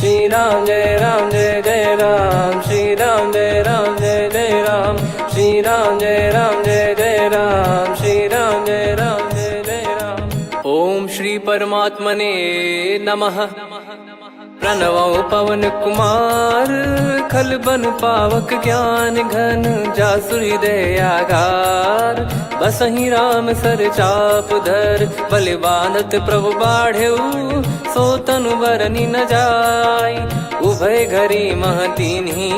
श्री राम जय जय राम, श्री राम जय जय राम, श्री राम जय जय राम, श्री राम जय जय राम। ओम श्री परमात्मने नमः। प्रणवो पवन कुमार, खल बन पावक ज्ञान घन, जासु हृदय आगार। बसहि राम सर चाप धर, बल बांधत प्रभु बाढ़ेऊ, सो तनु बरनि न जाय। उभय घरी मह दीन्ही,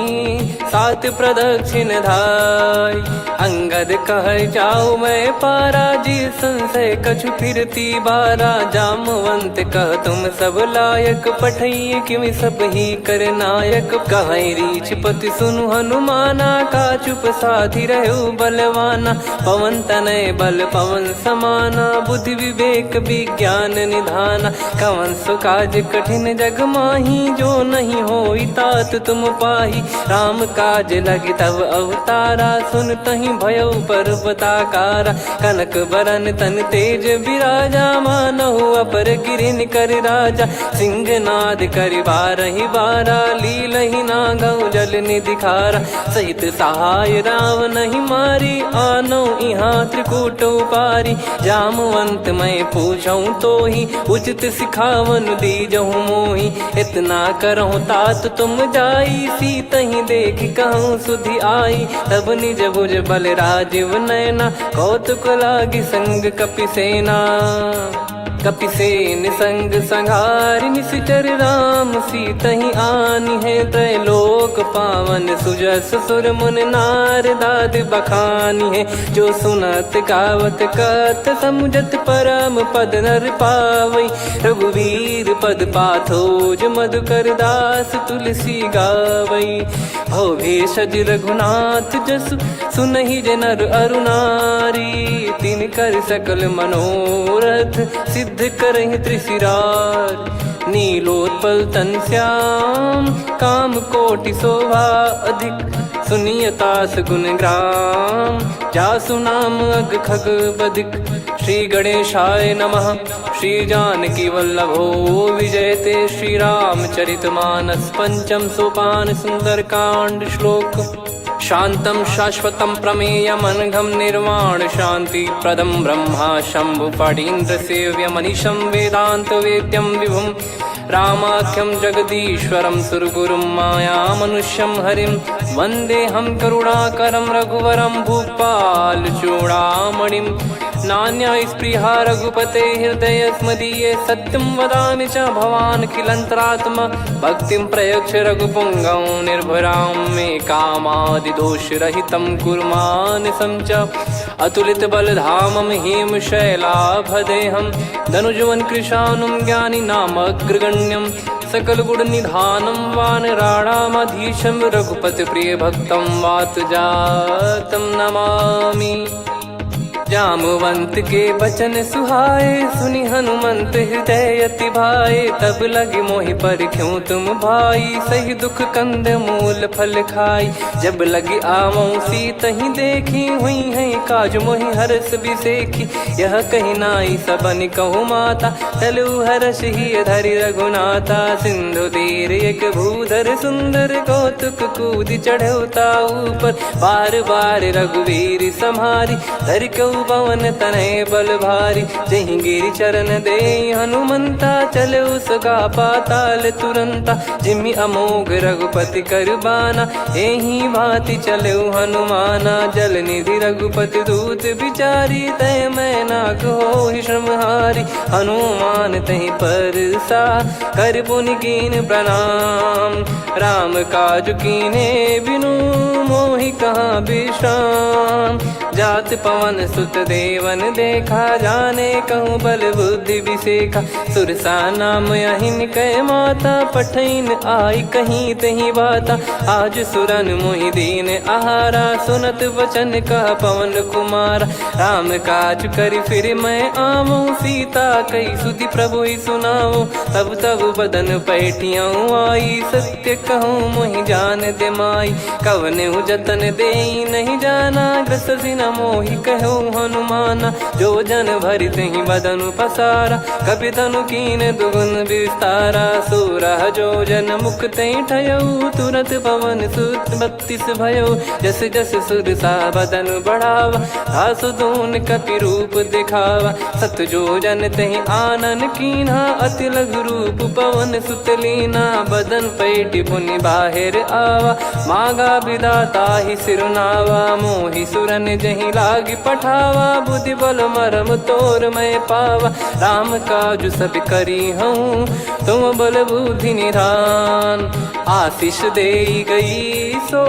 सात प्रदक्षिण धाय। अंगद कह जाऊ मैं पारा, जी संशय कछु फिरती बारा। जामवंत कह तुम सब लायक, पठई किमि सब ही कर नायक। कहीं रीछ पति सुनु हनुमाना, का चुप साधि रहु बलवाना। पवन तनय बल पवन समाना, बुद्धि विवेक विज्ञान निधाना। कवन सो काज कठिन जग माही, जो नहीं होई तात तुम पाही। राम काज लगी तब अवतारा, सुन तहि भयउ पर्वताकारा। कनक बरन तन तेज बिराजा, मानहु अपर गिरिन कर राजा। सिंहनाद करि बारहि बारा, लीलहि नागौ जल निधि खारा। सहित सहाय रावण ही मारी, आनो इहाँ त्रिकूट उपारी। जामवंत मैं पूछऊँ तो ही, उचित सिखावन दीजहु मोहि। इतना करहु तात तुम जाई, सीतहि देख कहूँ सुधि आई। तब निज भुज बल राजीव नैना, कौतुक लागी संग कपिसेना। कपिसेन संग संहारि, निशिचर राम सीतहि आनि है। त्रैलोक पावन सुजस सुर मुन नार, दाद बखानी है। जो सुनत गावत कथ, समुझत परम पद नर पावई। रघुवीर पद पाथोज, मधुकर दास तुलसी गावई। भव भेषज रघुनाथ जसु, सुनहि जे नर अरु नारी। तिन कर सकल मनोरथ, सिद्ध करहि त्रिशिरार। नीलोत्पल तन श्याम, काम कोटि शोभा अधिक। सुनियतास गुण ग्राम, जासु नाम अग खग बदिक। श्री गणेशाय नमः। श्री जानकी वल्लभो विजयते, श्री रामचरित मानस। पंचम सोपान सुंदरकांड श्लोक। शांतं शाश्वतं प्रमेयमनघं, निर्वाण शांति प्रदं ब्रह्मा शंभु फणीन्द्र सेव्यमनिशं। वेदांत वेद्यं विभुं रामाख्यं जगदीश्वरं, सुरगुरुं माया मनुष्यं हरिं। वन्देऽहं करुणाकरं रघुवरं, भूपाल चूडामणिं। नान्या स्पृहा रघुपते हृदय स्मदीये, सत्यं वदामि च भवान् खिलन्तरात्मा। भक्तिं प्रयच्छ रघुपुङ्गं, निर्भरां मे कामादिदोषरहितं कुर्मानसं च। अतुलित बलधामं हेमशैलाभदेहं, धनुजवन कृशानुं ज्ञानी नामग्रगण्यं। सकल गुण निधानं वानराणामधीशं, रघुपति प्रिय भक्तं वात जातं नमामि। जामवंत के बचन सुहाए, सुनि हनुमंत हृदय अति भाए। तब लगे मोहि परख्यूं तुम भाई, सही दुख कंद मूल फल खाई। जब लगे आवऊं सीतहि देखी, हुई है काज मोहि हरस बिसेखी। यह कही नाई सबन कहु माता, चलु हरष ही धरि रघुनाथा। सिंधु तीर एक भूधर सुंदर, कौतुक कूदि चढ़ौता ऊपर। बार बार रघुवीर सम्हारी, धरि कऊ पवन तनय बल भारी। जहि गिरि चरण दे हनुमंता, चले उसका पाताल तुरंता। जिमि अमोघ रघुपति कर बाना, एहि भांति चले हनुमाना। जल निधि रघुपति दूत बिचारी, तय मैं नाक होहि श्रमहारी। हनुमान तहि परसा, कर पुनि कीन प्रणाम। राम काज कीने बिनु, मोहि कहाँ विश्राम। जात पवन सुत देवन देखा, जाने कहूँ बल बुद्धि विसेखा। सुरसा नाम अहिन कै माता, पठैन आई कहीं तहीं बाता। आज सुरन मोहि दीन आहारा, सुनत वचन कह पवन कुमारा। राम काज करि फिर मैं आवऊं, सीता कई सुधि प्रभु ही सुनाऊं। तब तब बदन पैठियाँ आई, सत्य कहूँ मोहि जान दे माई। कवने जतन दे नहीं जाना, ग्रसि न मोहि कहो हनुमाना। जो जन भरि तहि बदनु पसारा, कपि तनु कीन दुगुन विस्तारा। सोरह जो जन मुख तहि ठयऊ, तुरत पवन सुत 32 भयऊ। जस जस सुर सा बदन बढ़ावा, आसु दून कपि रूप दिखावा। सत जो जन तहि आनन कीन्हा, अति लघु रूप पवन सुत लीना। बदन पैटि पुनि बाहिर आवा, मागा विधाता ही सिरुनावा। मोहि सुरन जहि लागी पठावा, बुद्धि बल मरम तोर मैं पावा। राम काजु सब करी हूँ, तुम बल बुद्धि निधान। आशीष देई गई सो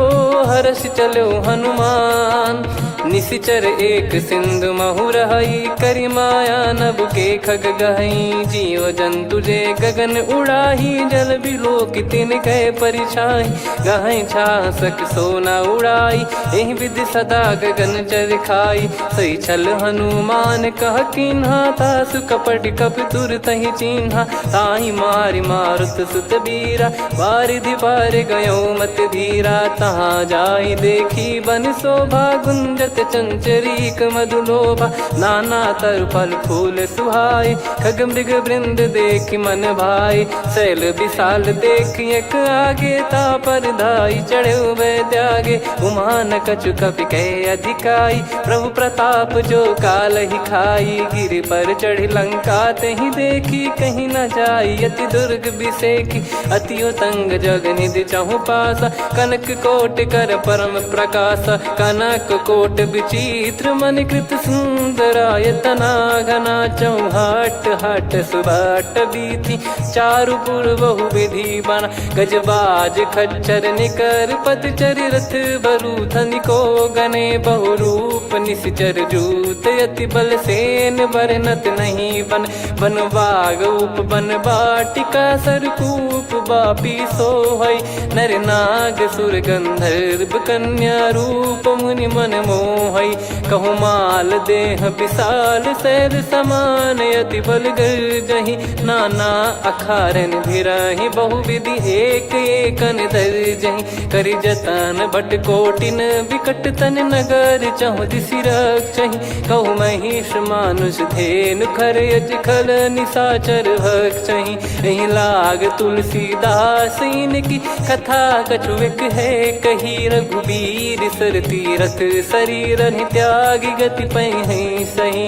हर्ष चलो हनुमान। निशिचर एक सिंधु महु रहई, करि माया नभ के खग गहई। जीव जंतु जे गगन उड़ाही, जल बिलोक तिन कह परिछाई। गहई छासक सोना उड़ाई, एहि विधि सदा गगन चर खाई। सही छल हनुमान कह कीन्हा, तासु कपट कपि तुर तहि चिन्हा। ताहि मारि मारुत सुत बीरा, वारिधि पार गयो मत धीरा। तहाँ जाई देखी बन शोभा, गुंजत चंचरीक मधुलोभा। नाना तर फल फूल सुहाई, खग मृग वृंद देखि मन भाई। शैल विशाल देखि एक आगे, तापर धाई चढ़े वै त्यागे। उमा न कछु कपि कह अधिकाई, प्रभु प्रताप जो काल ही खाई। गिरि पर चढ़ी लंका तहि देखी, कहीं न जाई अति दुर्ग बिसेकी। अति उतंग जग निधि चहु पासा, कनक कोट कर परम प्रकाशा। कनक कोट विचित्र मन कृत सुंदरायतना। घना चौहाट हाट सुबाट बीती, चारुपुर बहु विधि बना। गजबाज खच्चर निकर पतचर, रथ बरु धनिको गने। बहु रूप निशिचर जूत, अति बल सेन बरनत नहीं बन। बन बाग उप बन बाटिका, सरकूप बापी सोहई। नर नाग सुर गंधर्व कन्या, रूप मुनि मन मोहई। कहु माल देह विशाल, शैल समान अति बल गर्जहि। नाना अखारन भिरहि, बहु विधि एक एकन दर्जहि। करि जतन बट कोटिन, विकट तन नगर चहु दिसि रक्षहि। कहु महिष मानुष धेनु, खर यज खल निशाचर भक्षहि। एहि लाग तुलसीदास इनकी, कथा कछु एक है कही। रघुबीर सर तीरथ शरीर, त्यागी गति पै सही।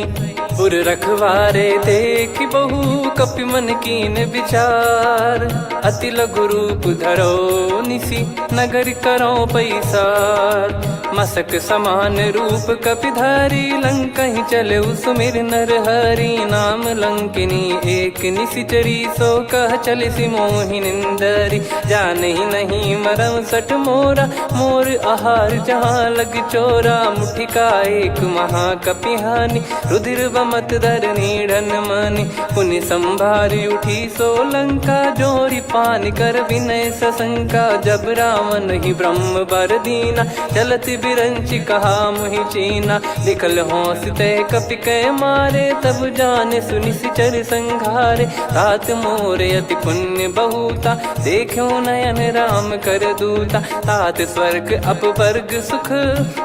उर रखवारे देखि बहु, कपि मन कीन विचार। अति लघु रूप धरो निसी, नगर करो पैसार। मसक समान रूप कपि धारी, लंकहि चले सुमिर नर हरि। नाम लंकिनी एक निशिचरी, सो कह चलिसि मोहि निंदरी। जानहि नहीं मरम सठ मोरा, मोर आहार जहाँ लग चोरा। मुठिका एक महाकपि हानि, रुधिर बमत धरनी ढन मानि। पुनि संभारी उठी सो लंका, जोरी पान कर विनय सशंका। जब रावण ही ब्रह्म बर दीना, चलति बिरंचि कहा मुहि चीना। लिखल होंस ते कपि कै मारे, तब जाने सुनि सिचर संघारे। तात मोर अति पुण्य बहुता, देखो नयन राम कर दूता। तात स्वर्ग अपवर्ग सुख,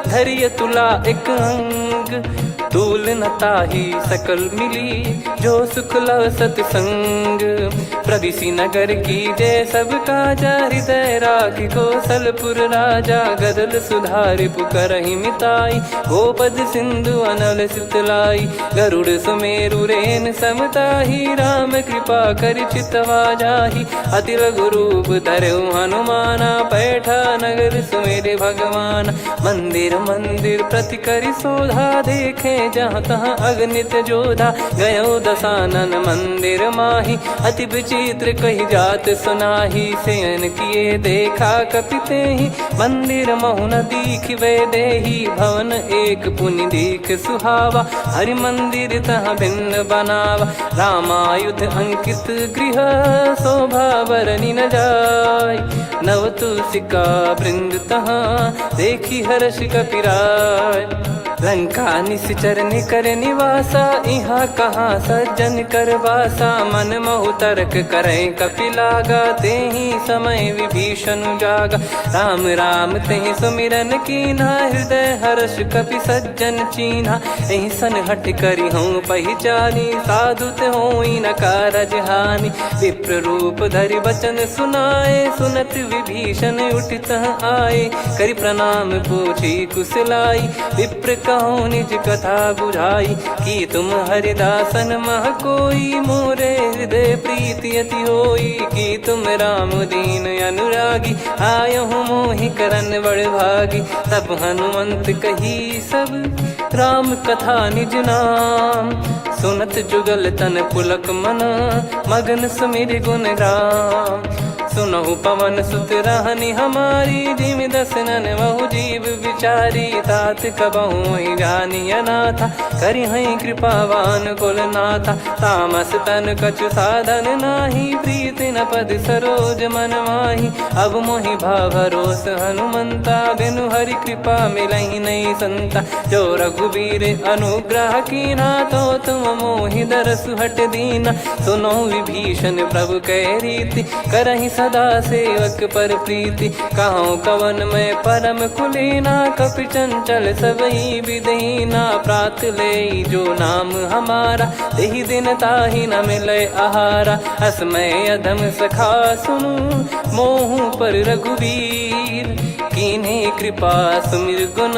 धरिय तुला एक अंग। तूल न ताहि सकल मिली, जो सुख लव सतसंग। प्रदिशि नगर की जय सब काजा, हृदय राखि कौशलपुर राजा। गदल सुधारि पुकारहि मिताई, गोपद सिंधु अनल सितलाई। गरुड़ सुमेरु रेन समताहि, राम कृपा करि चितवा जाहि। अति लघु रूप धरऊ हनुमाना, पैठा नगर सुमेरे भगवान। मंदिर मंदिर प्रति करि शोधा, देखे जहाँ तहाँ अगणित जोधा। गयो दशानन मंदिर माही, अति विचित्र कही जात सुनाही। शयन किए देखा कपि तेहि, मंदिर महु न दीख वे देही। भवन एक पुनि दीख सुहावा, हरि मंदिर तहाँ भिन्न बनावा। रामायुध अंकित गृह, शोभा बरनि न जाय। नव तुलसी का वृंद तहाँ, देखी हर्ष कपिराय। लंका निश्चर निकर निवासा, इहाँ कहाँ सज्जन कर वासा। मन महु तर्क करें कपिलागा, तेहि समय विभीषण जागा। राम राम तेहि सुमिरन कीन्हा, हृदय हर्ष कपि सज्जन चीन्हा। एहि सन हट करी हूँ पहिचानी, साधु ते होई न कारज हानि। विप्र रूप धरि बचन सुनाए, सुनत विभीषण उठित आए। करि प्रणाम पूछी कुशलाई, विप्र कहो निज कथा बुझाई। कि तुम हरिदासन मह कोई, मोरे हृदय प्रीति अति होई। कि तुम राम दीन अनुरागी, आयहु मोहि करन बड़ भागी। तब हनुमंत कही सब राम कथा निज नाम, सुनत जुगल तन पुलक मना, मगन सुमिर गुण राम। सुनहु पवन सुत रहनी हमारी, जिमि दसनन महु जीव विचारी। तात कबहु ही जानी अनाथा, करि हई कृपावान कुल नाथा। तामस तन कछु साधन नाही, प्रीति न पद सरोज मन माही। अब मोहि भाव भरोस हनुमंता, बिनु हरि कृपा मिलहि नहीं संता। जो रघुबीर अनुग्रह कीना, तो तुम मोहि दरसु हट दीना। सुनो विभीषण प्रभु कह रीति, करहि सदा सेवक पर प्रीति। कहूँ कवन में परम कुलीना, कपि चंचल सबई विदहीना। प्रात ले जो नाम हमारा, तेहि दिन ताहि न मिले आहारा। असमय अधम सखा सुनु, मोहु पर रघुवीर। कीन्हे कृपा सुमिर गुण,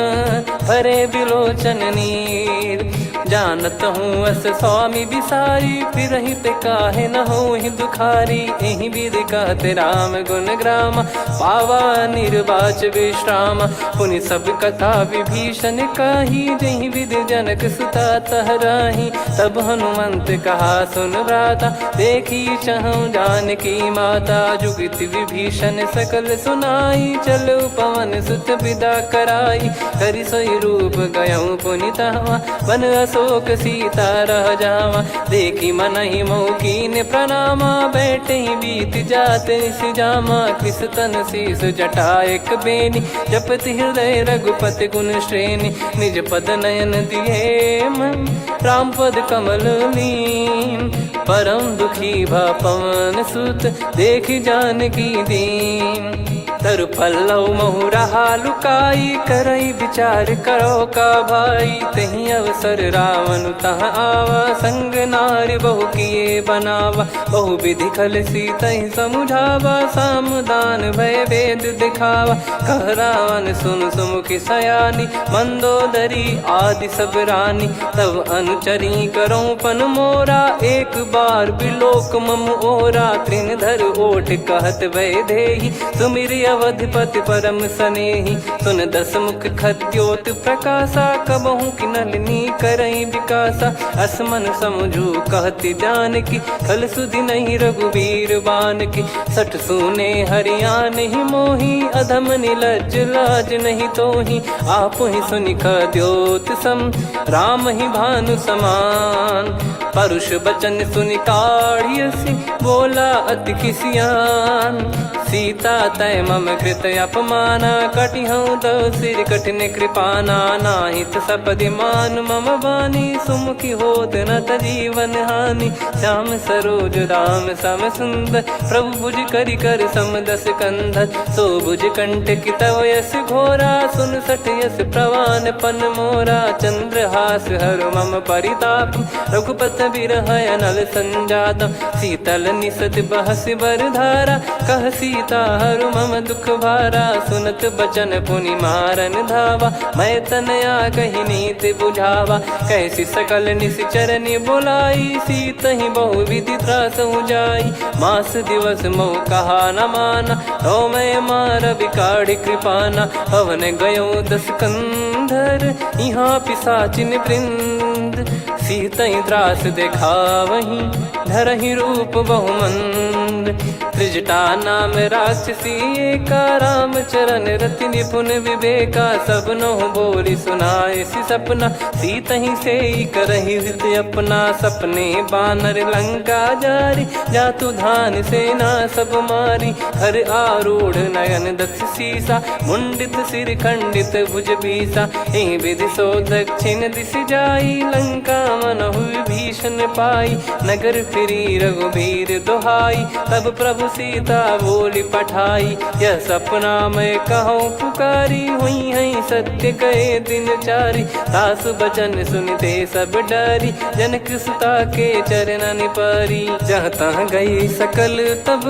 भरे बिलोचन नीर। जानत हूँ अस स्वामी बिसारी, फिरहित काहे न होहि दुखारी। एहि विधि कहते राम गुण ग्राम, पावा निर्वाच विश्राम। पुनि सब कथा विभीषण काही, जहि विधि जनक सुता तहराही। तब हनुमंत कहा सुन भ्राता, देखी चहु जानकी माता। जुगित विभीषण सकल सुनाई, चलो पवन सुत विदा कराई। करि सोई रूप गयऊँ पुनितवा, बन अशोक सीता रह जावा। देखी मनहि मोह कीन्ह प्रणामा, बैठे ही बीत जात निस जामा। कृस तन शीस जटा एक बेनी, जपति हृदय रघुपति गुण श्रेणी। निज पद नयन दिए मन, राम पद कमल लीन। परम दुखी भा पवन सुत, देखि जानकी दीन। तरु पल्लव महु रहा लुकाई, करई विचार करो का भाई। तही अवसर रावण तहाँ आवा, संग नारी बहु किए बनावा। बहु विधि खल सीतहि समुझावा, सामदान भय वेद दिखावा। कह रावण सुन सुमुखी सयानी, मंदोदरी आदि सब रानी। तब अनुचरी करो पन मोरा, एक बार बिलोक मम ओरा। तृण धर ओठ कहत भय देहि, सुमिरि अवधिपति परम सनेहि। सुन दस मुख खद्योत प्रकाशा, कबहु कि नलिनी करई विकासा। असमन समझू कहति जानकी, खल सुधि नहीं रघुबीर बानकी। सठ सूने हरियाण ही मोही, अधम निलज्ज लाज नहीं तोही। आप ही सुनि खद्योत सम, राम ही भानु समान। परुष बचन सुनि काढ़ियसि, बोला अति किसियान। सीता तय मम कृत अपमाना, कटिहऊँ तो सिर कठिन कृपाना। नाहित सपदि मान मम बानी, सुमुखी होत न जीवन हानि। श्याम सरोज राम सम सुंदर, प्रभु भुज करि कर सम दस कंधर। सो भुज कंठ की तव यस घोरा, सुन सठ यस प्रवान पन मोरा। चंद्रहास हर मम परिताप, रघुपत बिरह अनल संजात। शीतल निसत बहस बर धारा, कह सीता हरु मम दुख भारा। सुनत बचन पुनि मारन धावा, मैं तनया कही नीति बुझावा। कैसी सकल निश्चरनि बुलाई, सीतहि बहु विधि त्रासहु जाई। मास दिवस मोह कहा न माना, तो मैं मार बिकाढ़ कृपाना। हवन गयो दस कंधर, यहाँ पिशाचिन वृंद। सीतहि त्रास देखावहीं, धरहि रूप बहुमंद। त्रिजटा नाम राक्षसी एका, राम चरण रति निपुण विवेका। सब नोह बोली सुनाए सी सपना, सीत ही से करही हित अपना। सपने बानर लंका जारी, जातु धान सेना सब मारी। हर आरूढ़ नयन दक्ष सीसा, मुंडित सिर खंडित भुज बीसा। एहि विधि सो दक्षिण दिश जाई, लंका मनहु विभीषण पाई। नगर फिरी रघुबीर दुहाई, तब प्रभु सीता बोली पठाई। यह सपना मैं कहूँ पुकारी, हुई है सत्य कहे दिन चारी। सासु बचन सुनते सब डरी, जनक सुता के चरण परी। जहाँ तहाँ गई सकल तब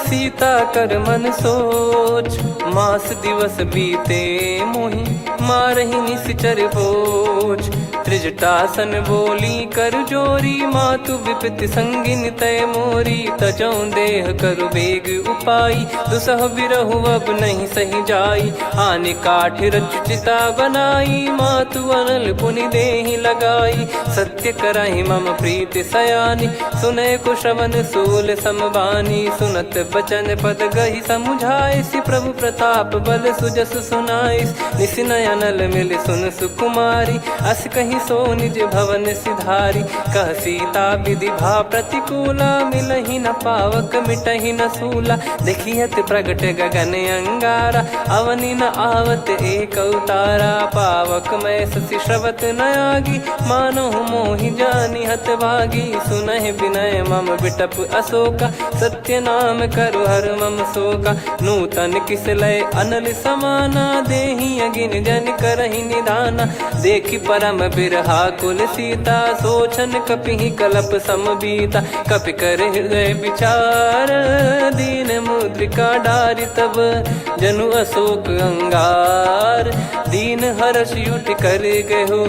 सीता कर मन सोच। मास दिवस बीते मोहि मारहि निश्चर भोज। त्रिजटासन बोली कर जोरी, मातु विपति संगिन तय मोरी। तजौ देह करु बेग उपाई, दुसह बिरहु अब नहीं सही जाई। आने काठ रचिता बनाई, मातु अनल पुनि देहि लगाई। सत्य कराहि मम प्रीति सयानी, सुनै को श्रवण सूल समबानी। सुनत बचन पद गहि समुझाए, सि प्रभु प्रताप बल सुजस सुनाइस। निस नयनल मिल सुन सुकुमारी, अस कहि सो निज भवन सिधारी। कह सीता विधि भा प्रतिकूला, मिलहि न पावक मिटहि न सूला। देखियत प्रगट गगन अंगारा, अवनि न आवत एक अवतारा। पावक मैं ससि श्रवत न आगी, मानो मोहि जानि हत भागी। सुनहि विनय मम बिटप अशोका, सत्य नाम करु हर मम शोका। नूतन किस लय अनल समाना, देहि अगिन जन करहि निधाना। देखि परम बिरहा कुल सीता, सोचन कपिहि कलप समबीता। कपि कर हृदय विचार, दीन मुद्रिका डारि तब। जनु अशोक अंगार, दीन हर्ष युट कर गहु।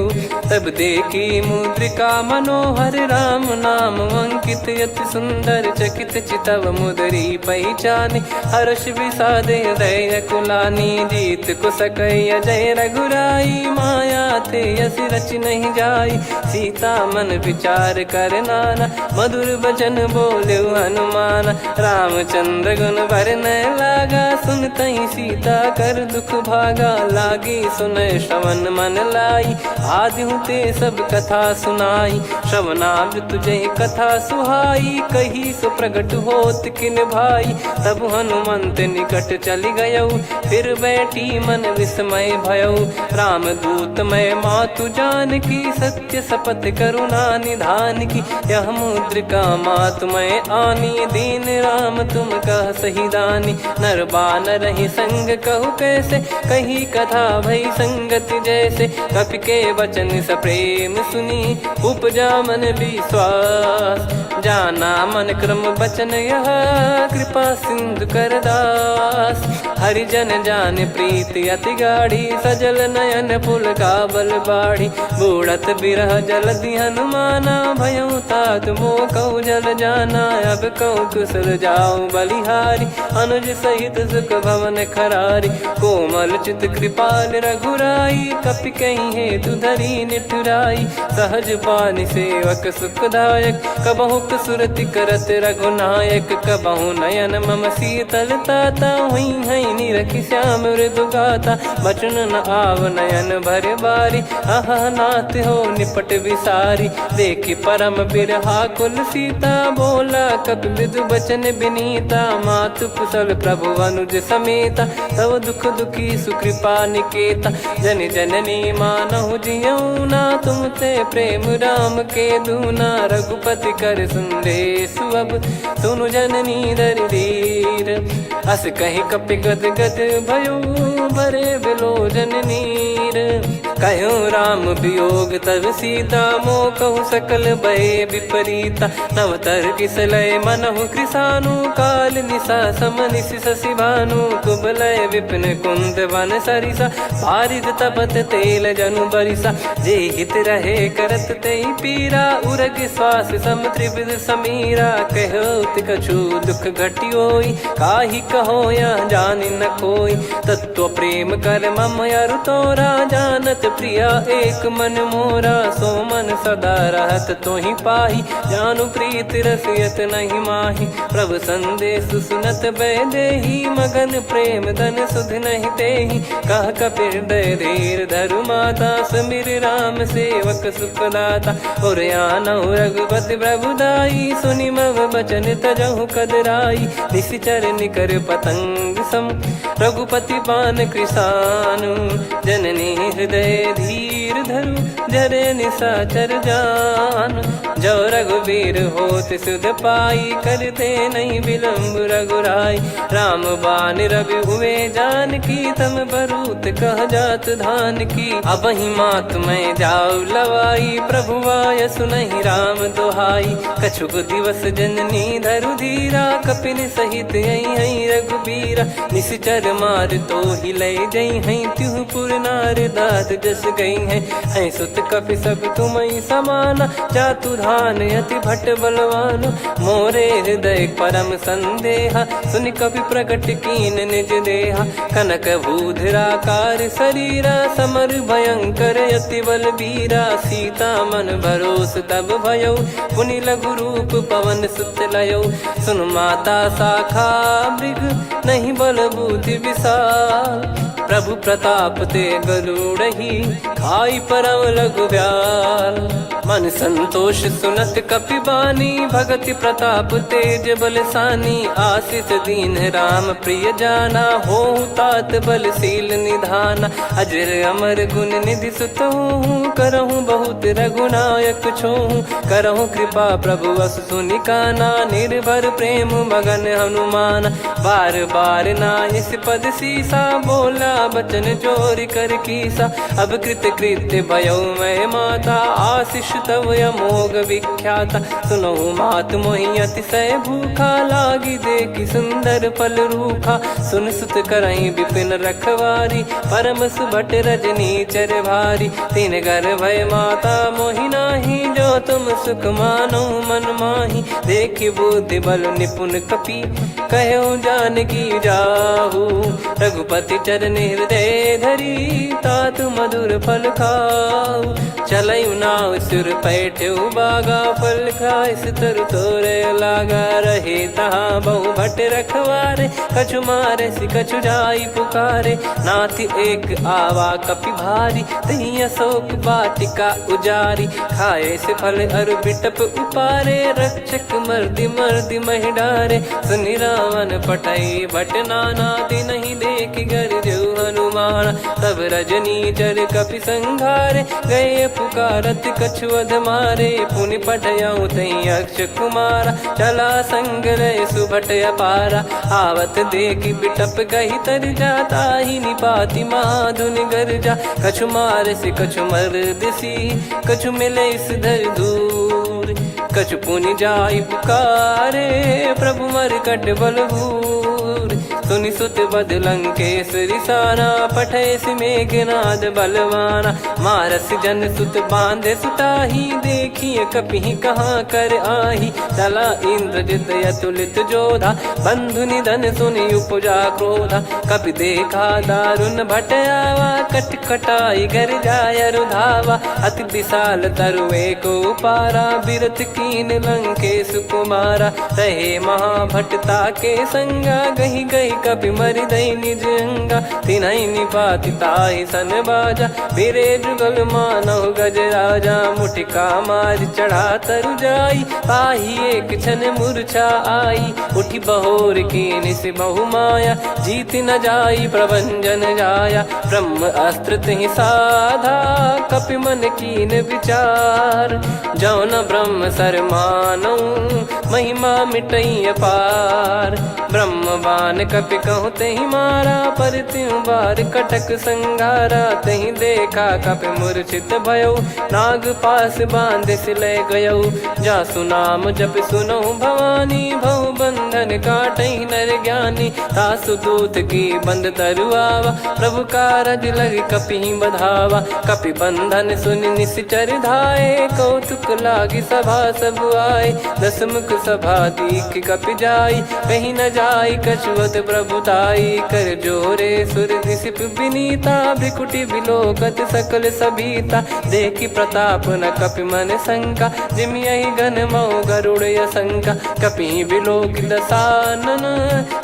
तब देखी मुद्रिका मनोहर, राम नाम अंकित अति सुंदर। चकित चितव मुदरी पहचानी, हर्ष विषाद हृदय कुलानी। जीत को सकय अजय रघुराई, माया ते यस रच नहीं जाई। सीता मन विचार कर नाना, मधुर वचन बोले हनुमान। रामचंद्र गुण बरनय लागा, सुनतहि सीता कर दुख भागा। लागी सुनय श्रवण मन लाई, आदिहु ते सब कथा सुनाई। श्रवणाब तुझे कथा सुहाई, कही सो प्रगट होत किन भाई। तब हनुमंत निकट चली गयौ, फिर बैठी मन विस्मय भयौ। राम दूत मैं मातु जान की, सत्य शपथ करुणा निधान की। यह मुद्रिका मातु मैं आनी, दीन राम तुम कह सही दानी। नर बानर ही संग कहु कैसे, कही कथा भई संगति जैसे। कपि के वचन सप्रेम सुनी, उपजा मन विश्वास। जाना मन क्रम बचन यह, कृपा सिंधु कर दास। हरिजन जान प्रीति अति गाढ़ी, सजल नयन पुल काबल बाढ़ी। बूढ़त बिरह जलधि हनुमाना, भयउ तात मोह कहु जल जाना। अब कहु कुशल जाऊ बलिहारी, अनुज सहित सुख भवन खरारी। कोमल चित कृपाल रघुराई, कपि कहीं हेतु धरी निठुराई। सहज पानि सेवक सुखदायक, कबहु सुरति करत रघुनायक। कबहु नयन मम शीतल ताता, हुई है निरखि श्याम मृदु गाता। बचन न आव नयन भर बारी, अह नाथ हो निपट विसारी। देखि परम बिरहा कुल सीता, बोला कपि मृदु बचन बिनीता। मातु कुशल प्रभु अनुज समेता, तव दुख दुखी सुकृपा निकेता। जन जननी मानहु जियऊ ना, तुम ते प्रेम राम के दूना। रघुपति कर सुंदेशु अब, सुनु जननी दर धीर। अस कहि कपि गद गद भयो, भरे बिलोचन नीर। कहूँ राम वियोग तब सीता, मोह कहूँ सकल भय विपरीता। नवतर किसलय मनहु कृसानु, काल निशा समनिश शशि भानु। कुबलय विपिन कुंद वन सरिसा, पारिद तपत तेल जनु बरिसा। जे हित रहे करत ते पीरा, उरग श्वास सम त्रिविध समीरा। कहत कछु दुख घटियोई, काहि कहो या जानि न कोई। तत्व प्रेम कर मम अरु तोरा, जानत प्रिया एक मन मोरा, सो मन सदा रहत तो ही पाही। जानु प्रीत रसियत नहीं माही, प्रभु संदेश सुनत बैदेही। मगन प्रेम धन सुध नहीं तेही, कह कपिर दय धीर धरु माता। समीर राम सेवक सुखदाता, और आनौ रघुपति प्रभुदाई। सुनि मम बचन तजहु कदराई, निशिचर निकर पतंग सम। रघुपति पान कृसानु, जननी हृदय धीर धरु। जरे निशाचर जान, जो रघुवीर होत सुध पाई। करते नहीं विलम्ब रघुराई, राम बान रवि हुए जानकी। तम बरूत कह जात धान की, अब ही मात मैं जाऊ लवाई। प्रभु आय सुनहि राम दुहाई, कछुक दिवस जननी धरु धीरा। कपिन सहित यही रघुबीरा, निश्चर मार तो ही लय जई हैं। त्युह पुर नार दात जस गई हैं, सुत कपि सब तुमई समाना। जातु धान अति भट बलवान, मोरे हृदय परम संदेहा। सुनि कपि प्रकट कीन निज देहा, कनक भूधराकार शरीरा। समर भयंकर अति बल बीरा, सीता मन भरोस तब भयो। पुनि लघु रूप पवन सुत लयो, सुन माता शाखा मृग नहीं बल बुद्धि विशाल। प्रभु प्रताप ते गरुड़ही, खाई परम लघु ब्याल। मन संतोष सुनत कपि बानी, भगति प्रताप तेज बलसानी। आशीष दीन राम प्रिय जाना, होहु तात बलशील निधाना। अजर अमर गुण निधि सुतहु, करहु बहुत रघुनायक छोहु। करहु कृपा प्रभु अस सुनि काना, निर्भर प्रेम मगन हनुमान। बार बार नायस पद सीसा, बोला बचन चोरी कर कीसा। अब कृत कृत्य भयो मैं माता, आशीष तव अमोघ विख्याता। सुनहु मात मोहि अतिशय भूखा, लागी देखी सुंदर फल रूखा। सुन सुत करहीं विपिन रखवारी, परम सुभट रजनी चर भारी। तीन घर भय माता मोहि नाही, जो तुम सुख मानो मन माही। देखि बुद्धि बल निपुण कपि, कहो जानकी जाहू। रघुपति चरण हृदय धरी, तात मधुर फल खाऊ। चलऊ नाव सुर पैठ्यु बागा, फल खाइस तरु तोरे लागा। रहे तहाँ बहु भट रखवारे, कछु मारे सि कछु जाई पुकारे। नाथ एक आवा कपि भारी, तही अशोक वाटिका उजारी। खाए से फल अर बिटप उपारे, रक्षक मर्दि मर्दि महि डारे। सुनि रावण पटई भट नाना, तिनहि देख गर जो हनुमान। तब रजनी चर कपि संघारे, गए पुकारत कछु अध मारे। पुनि पटयऊ तई अक्ष कुमारा, चला संग रय सुभट अपारा। आवत देखि बिटप कही तर जाता, ही निपाति माधुनि गर्जा। कछु मार से कछु मर दिसी, कछु मिले इस धर दूर। कछु पुनि जाई पुकारे, प्रभु मर कट बलभूर। सुनि सुत बद लंकेश्वरी साना, पठय सि मेघनाद बलवाना। मारस जन सुत बांधे सुताही, देखिए कपि कहाँ कर आही। चला इंद्रजित अतुलित जोधा, बंधु निधन सुनि उपजा क्रोधा। कपि देखा दारुण भट आवा, कट कटाई घर जाय रुधावा। अति विशाल तरुए को पारा, बिरथ कीन लंकेश कुमारा। रहे महाभटता के संगा, गही गही कपि मरि दई निज अंगा। तिन्हि निपाति ताहि सन बाजा, बिरे जुगल मानव गज राजा। मुटिका मार चढ़ा तरु जाई, पाही एक क्षण मूर्छा आई। उठी बहोर कीन से बहु माया, जीत न जाई प्रभंजन जाया। ब्रह्म अस्त्र तिहि साधा, कपि मन कीन विचार। जौ न ब्रह्म सर मानौ, महिमा मिटई अपार। ब्रह्म बान कपि कहु तहि मारा, पर त्यों बार कटक संगारा। तहि देखा कपि मूर्छित भयो, नाग पास बांध सिलय गयो। जासु नाम जप सुनहु भवानी, भव बंधन काटहि नर ज्ञानी। तासु दूत की बंद तरुआवा, प्रभु कारज लग कपि बधावा। कपि बंधन सुनि निश्चर धाये, कौतुक लागी सभा सब आए। दस मुख सभा दीख कपि जाई, कहीं न जाई कछुअत प्रभुताई कर जोरे सुर दिसिप विनीता भ्रिकुटी बिलोकत सकल सबीता देखी प्रताप न कपि मन शंका जिमि यही गण मऊ गरुड़ असंका कपि बिलोक दसानन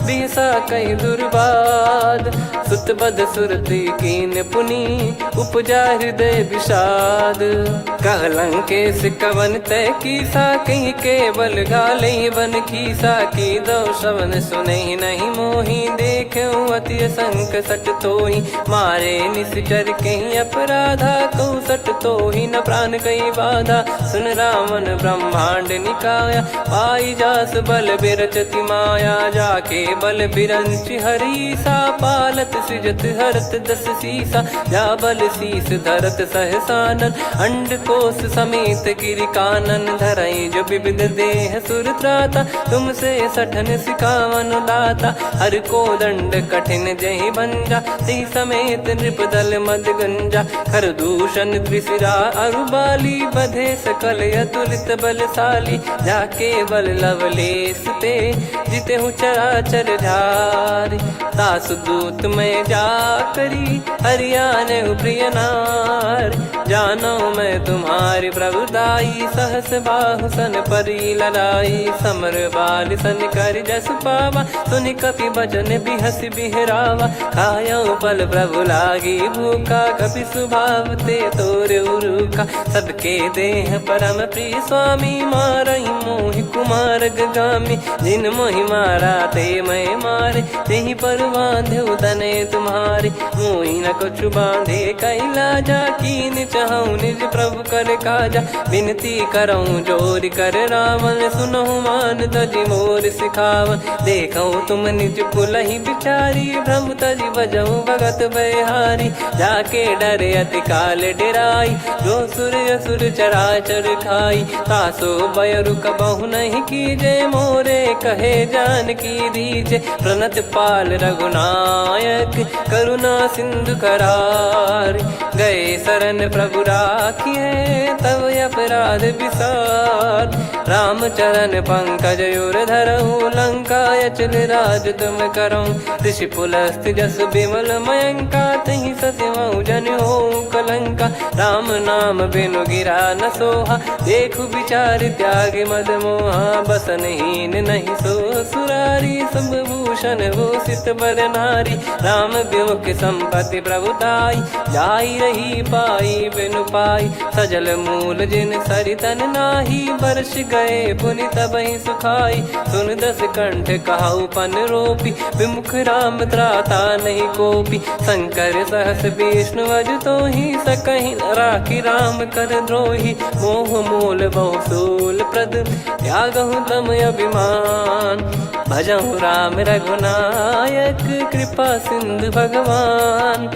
बिहसा कहीं दुर्बाद सुत बद सुरति कीन पुनी उपजा हृदय विषाद कहलंकेश कवन तय कीसा कहीं केवल गाले बन कीसा की दो श्रवण सुने नहीं मोही देखे अति संक सट तोही मारे निश्चर कहीं अपराधा कहूँ सट तोही न प्राण कहीं बाधा सुन रावण ब्रह्मांड निकाया पाई जास बल बिरचति माया जाके बल बिरंच हरीसा पालत सृजत हरत दस सीसा जा बल शीस धरत सहसानन अंड कोश समेत गिरि कानन धरई जो विविध देह सुर त्राता तुमसे सठन सिखावन दाता हर को दंड कठिन जहि बंजा ती समेत नृपदल मद गंजा खर दूषण त्रिशिरा अरुबाली बधे सकल अतुलित बलशाली जाके बल लवलेस ते जिते हूँ चराचर झारी दास दूत में जा करी हरियाने प्रिय नार जानो मैं तुम्हारी प्रभुदाई सहस बाहु सन परी लड़ाई समर बाल सन कर जस पावा सुनि कपि भजन बिहस बिहरावा खायो पल प्रभु लागी भूखा कपि स्वभाव ते तोर उरुका सबके देह परम प्रिय स्वामी मारई मोहि कुमार गामी जिन मोहि मारा ते मैं मारे तेहि पर बांधे उदने तुम्हारे मोहि न कुछ बांधे कैला जा कीन चाहूं निज प्रभु कर काजा विनती करऊं जोर कर रावण सुनहु मान तजि मोर सिखावन देखऊं तुम निज कुलहि बिचारी भ्रम तजि बजऊं भगत बहारी जाके डरे अति काल डेराई जो सुर असुर चराचर खाई तासो बयरु कबहु नहीं कीजे मोरे कहे जान की दीजे प्रणत पाल रघुनायक करुणा सिंधु करार गए शरण प्रभु राखिए तब अपराध विसार राम चरण पंकज उर धरहु लंका अचल राज तुम करऊं ऋषि पुलस्त जस विमल मयंका तहि ससिमऊ जन हो कलंका राम नाम बिनु गिरा न सोहा देखु विचार त्याग मद मोहा बसनहीन नहीं सो सुरारी सब भूषण भूषित बर नारी राम विमुख संपत्ति प्रभुताई जाई रही पाई बिनु पाई सजल मूल जिन सरितन नाही वर्ष गए पुनि तबहि सुखाई सुन दस कंठ कहाऊ पन रोपी विमुख राम त्राता नहीं कोपी शंकर सहस विष्णु अज तो ही सकहि राखी राम कर द्रोही मोह मूल बहुसूल प्रद त्यागहु तम अभिमान भजहु राम रघुनायक कृपा सिंधु भगवान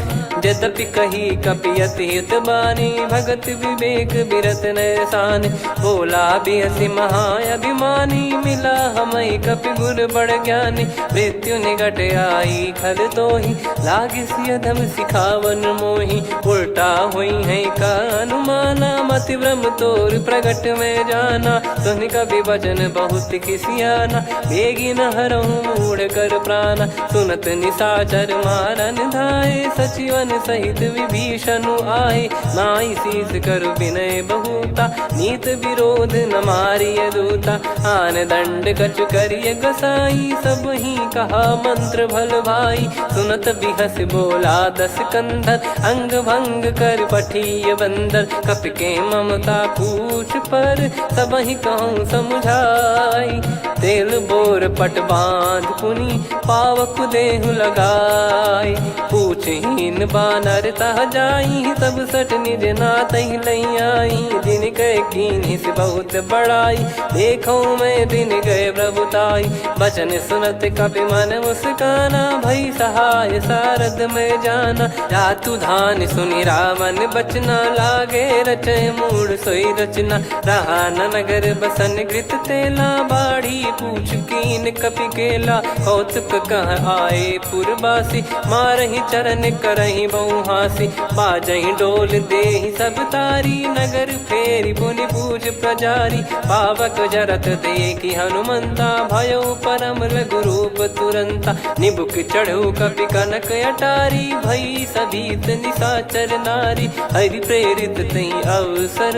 यद्यपि कही कपियति हित बानी भगत विवेक बिरत नैसान बोला बिहसी महाअभिमानी मिला हमई कपि गुर बड़ ज्ञानी मृत्यु निकट आई खल तो ही लागिस यधम सिखावन मोही उल्टा हुई है का अनुमाना मति ब्रह्म तोर प्रगट में जाना सुन कभी वचन बहुत किसियाना बेगी न हरहु मूढ़ कर प्राणा सुनत निशाचर मारन धाये सचिवन सहित विभीषणु आए नाई शीस कर विनय बहुता नीत विरोध न मारिय दूता आन दंड कछु करिय गसाई सब ही कहा मंत्र भल भाई सुनत बिहस बोला दस कंधर अंग भंग कर पठिय बंदर कपि के ममता पूछ पर सब ही कहूँ समझाई तेल बोर पट बांध पुनि पावक देहु लगाई पूछहीन बानर तह जाई तब सट निज नाथ लई आई दिन गए कीन्ही से बहुत बड़ाई देखो मैं दिन गए प्रभुताई बचन सुनत कपि मन मुस्काना भई सहाय सारद में जाना जातु धान सुनि रावण बचना लागे रचय मूड सोई रचना रहा न नगर बसन कृत तेला बाड़ी पूछ कीन कपि केला, कौतुक कह आए पुरबासी, मारहि चरण करहि बहु हासी, बाजहि डोल देहि सब तारी, नगर फेरी पुनि पूज प्रजारी, पावक जरत देखि हनुमंता, भयो परम लघु रूप तुरंता, निबुक चढ़ऊ कपि कनक अटारी, भई सभीत निशाचर नारी, हरि प्रेरित तई अवसर,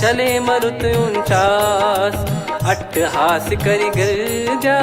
चले मरुत 49, अट्टहास करि गर्जा,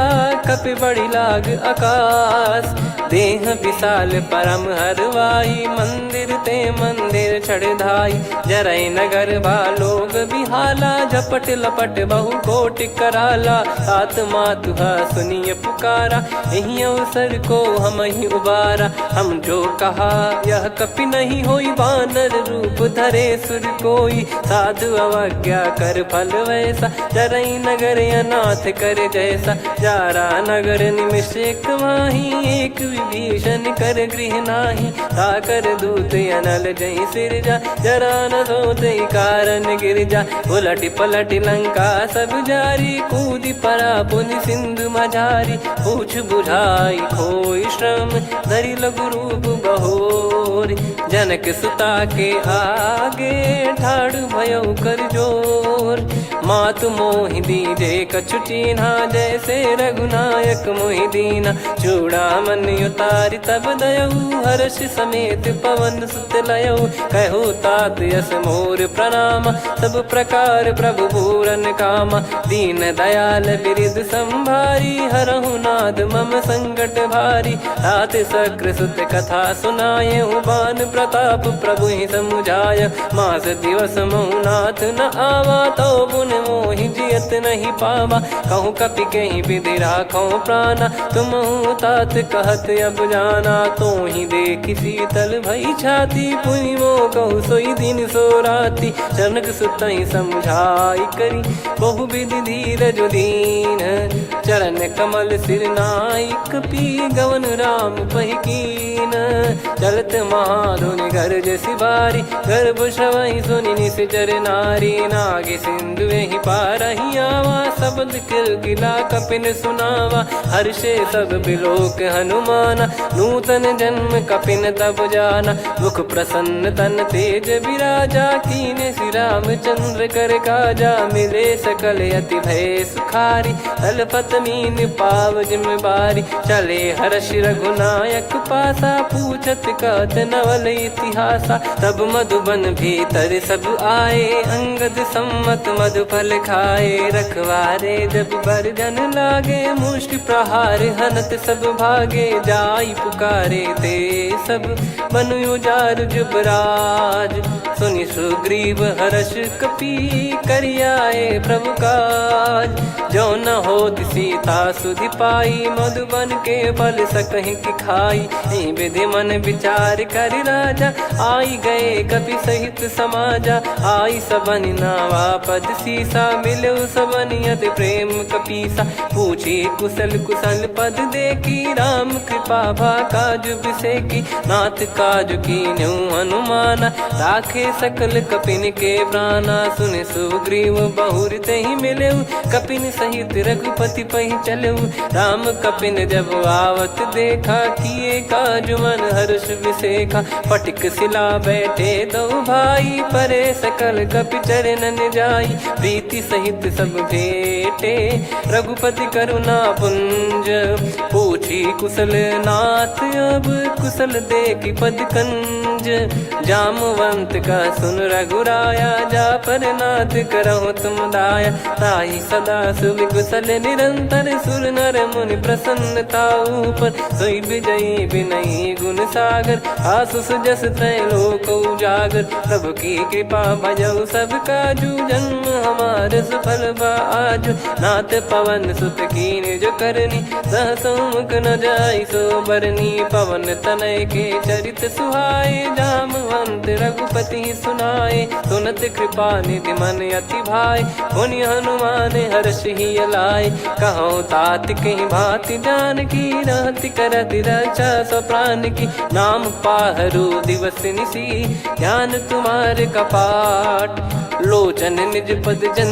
कपि बड़ी लाग आकाश, देह विशाल परम हरवाई, मंदिर ते मंदिर चढ़धाई, जरई नगर बालोग बिहाला, झपट लपट बहु कोटि कराला, सात मातुहा सुनिय पुकारा, यही अवसर को हम ही उबारा, हम जो कहा यह कपि नहीं होई, वानर रूप धरे सुर कोई, साधु अवज्ञा कर फल वैसा, जरई नगर अनाथ कर जैसा, जारा नगर निमिष एक माही, एक विभीषण कर गृह नाही, ताकर दूत अनल जय सिरजा, जरा न सोते कारण गिरजा, उलट पलट लंका सब जारी, कूदी परा पुनि सिंधु मझारी, पूछ बुझाई खोई श्रम, धरि लघु रूप बहोरी, जनक सुता के आगे, ठाड़ भयो कर जोर, मातु मोहि दीजे कछु चीन्हा, जैसे रघुनायक मोहि दीना, चूड़ामन उतारि तब दयऊ, हर्ष समेत पवन सुत लयऊ, कहो तात यस मोर प्रणाम, सब प्रकार प्रभु पूरन कामा, दीन दयाल बिरिद संभारी, हरहु नाद मम संकट भारी, तात सक्र सुत कथा सुनाये, बान प्रताप प्रभु ही समुझाय, मास दिवस महु नाथ न आवा, तो पुन मोहि जियत नहीं पावा, कहूँ कपि कहीं विधि राखो प्राणा, तुम तात कहत अब जाना, तो ही देखी शीतल भई छाती, पुनि मो कहु सोई दिन सो राती, जनक सुतहि समझाई करी, बहु विधि धीरज दीन, चरण कमल सिर नाई, कपि गवन राम पहि कीन, चलत महाधुनि गर्ज सिबारी, गर्भ श्रवहि सुनि निश्चर नारी, नागे सिंधु ही पारहि आवा, शब्द किलकिला कपिन सुनावा, हर्षे सब बिलोक हनुमाना, नूतन जन्म कपिन तब जाना, मुख प्रसन्न तन तेज विराजा, कीने श्री रामचंद्र कर काजा, मिले सकल अति भय सुखारी, तलपत मीन पाव जिम बारी, चले हर्ष रघुनायक पासा, पूछत कहत नवल इतिहासा, तब मधुबन भीतर सब आए, अंगद सम्मत मधुफल खाए, रखवारे जब बरजन लागे, मुष्टि प्रहार हनत सब भागे, जाई पुकारे ते सब बन उजार जुबराज, सुनि सुग्रीव हर्ष कपि करियाए प्रभु काज, जो न होत सीता सुधि पाई, मधुबन के फल सकहि कि खाई, विधि मन विचार कर राजा, आई गए कपि सहित समाजा, आई सबन नावा पद सीसा, मिलो सबनियत प्रेम कपीसा, पूछी कुशल कुशल पद देखी, राम कृपा भा काज बिसेकी, नाथ काज कीन्हु हनुमाना, राखे सकल कपिन के प्राणा, सुन सुग्रीव बहुर तहि मिलेऊ, कपिन सहित रघुपति पहि चलेऊ, राम कपिन जब आवत देखा, किए काज मन हर्ष विसेखा, फटिक सिला बैठे दो भाई, परे सकल कपि चरणन जाई, प्रीति सहित सब भेटे, रघुपति करुणा पुंज, पूछी कुशल नाथ अब कुशल देखि पद कंज, जामवंत का सुन रघुराया, जा पर नाथ करहु तुम दाया, ताहि सदा सुभि कुशल निरंतर, सुर नर मुनि प्रसन्नता ऊपर, सोई विजयी विनयी गुण सागर, आसु सुजस त्रैलोक उजागर, प्रभु की कृपा भजऊ सब काजू, जन्म हमार सफल बा आजु, नाथ पवन सुत कीन जो करनी, सहसो मुख न जाई सो बरनी, पवन तनय के चरित सुहाए, जामवंत रघुपति सुनाए, सुनत कृपा निधि मन अति भाई, पुनि हनुमान हर्ष ही लाए, कहो तात कहीं भांति जान की, रहति करति रक्षा सो प्राण की, नाम पाहरू दिवस निसी, ज्ञान तुम्हारे कपाट, लोचन निज पद जन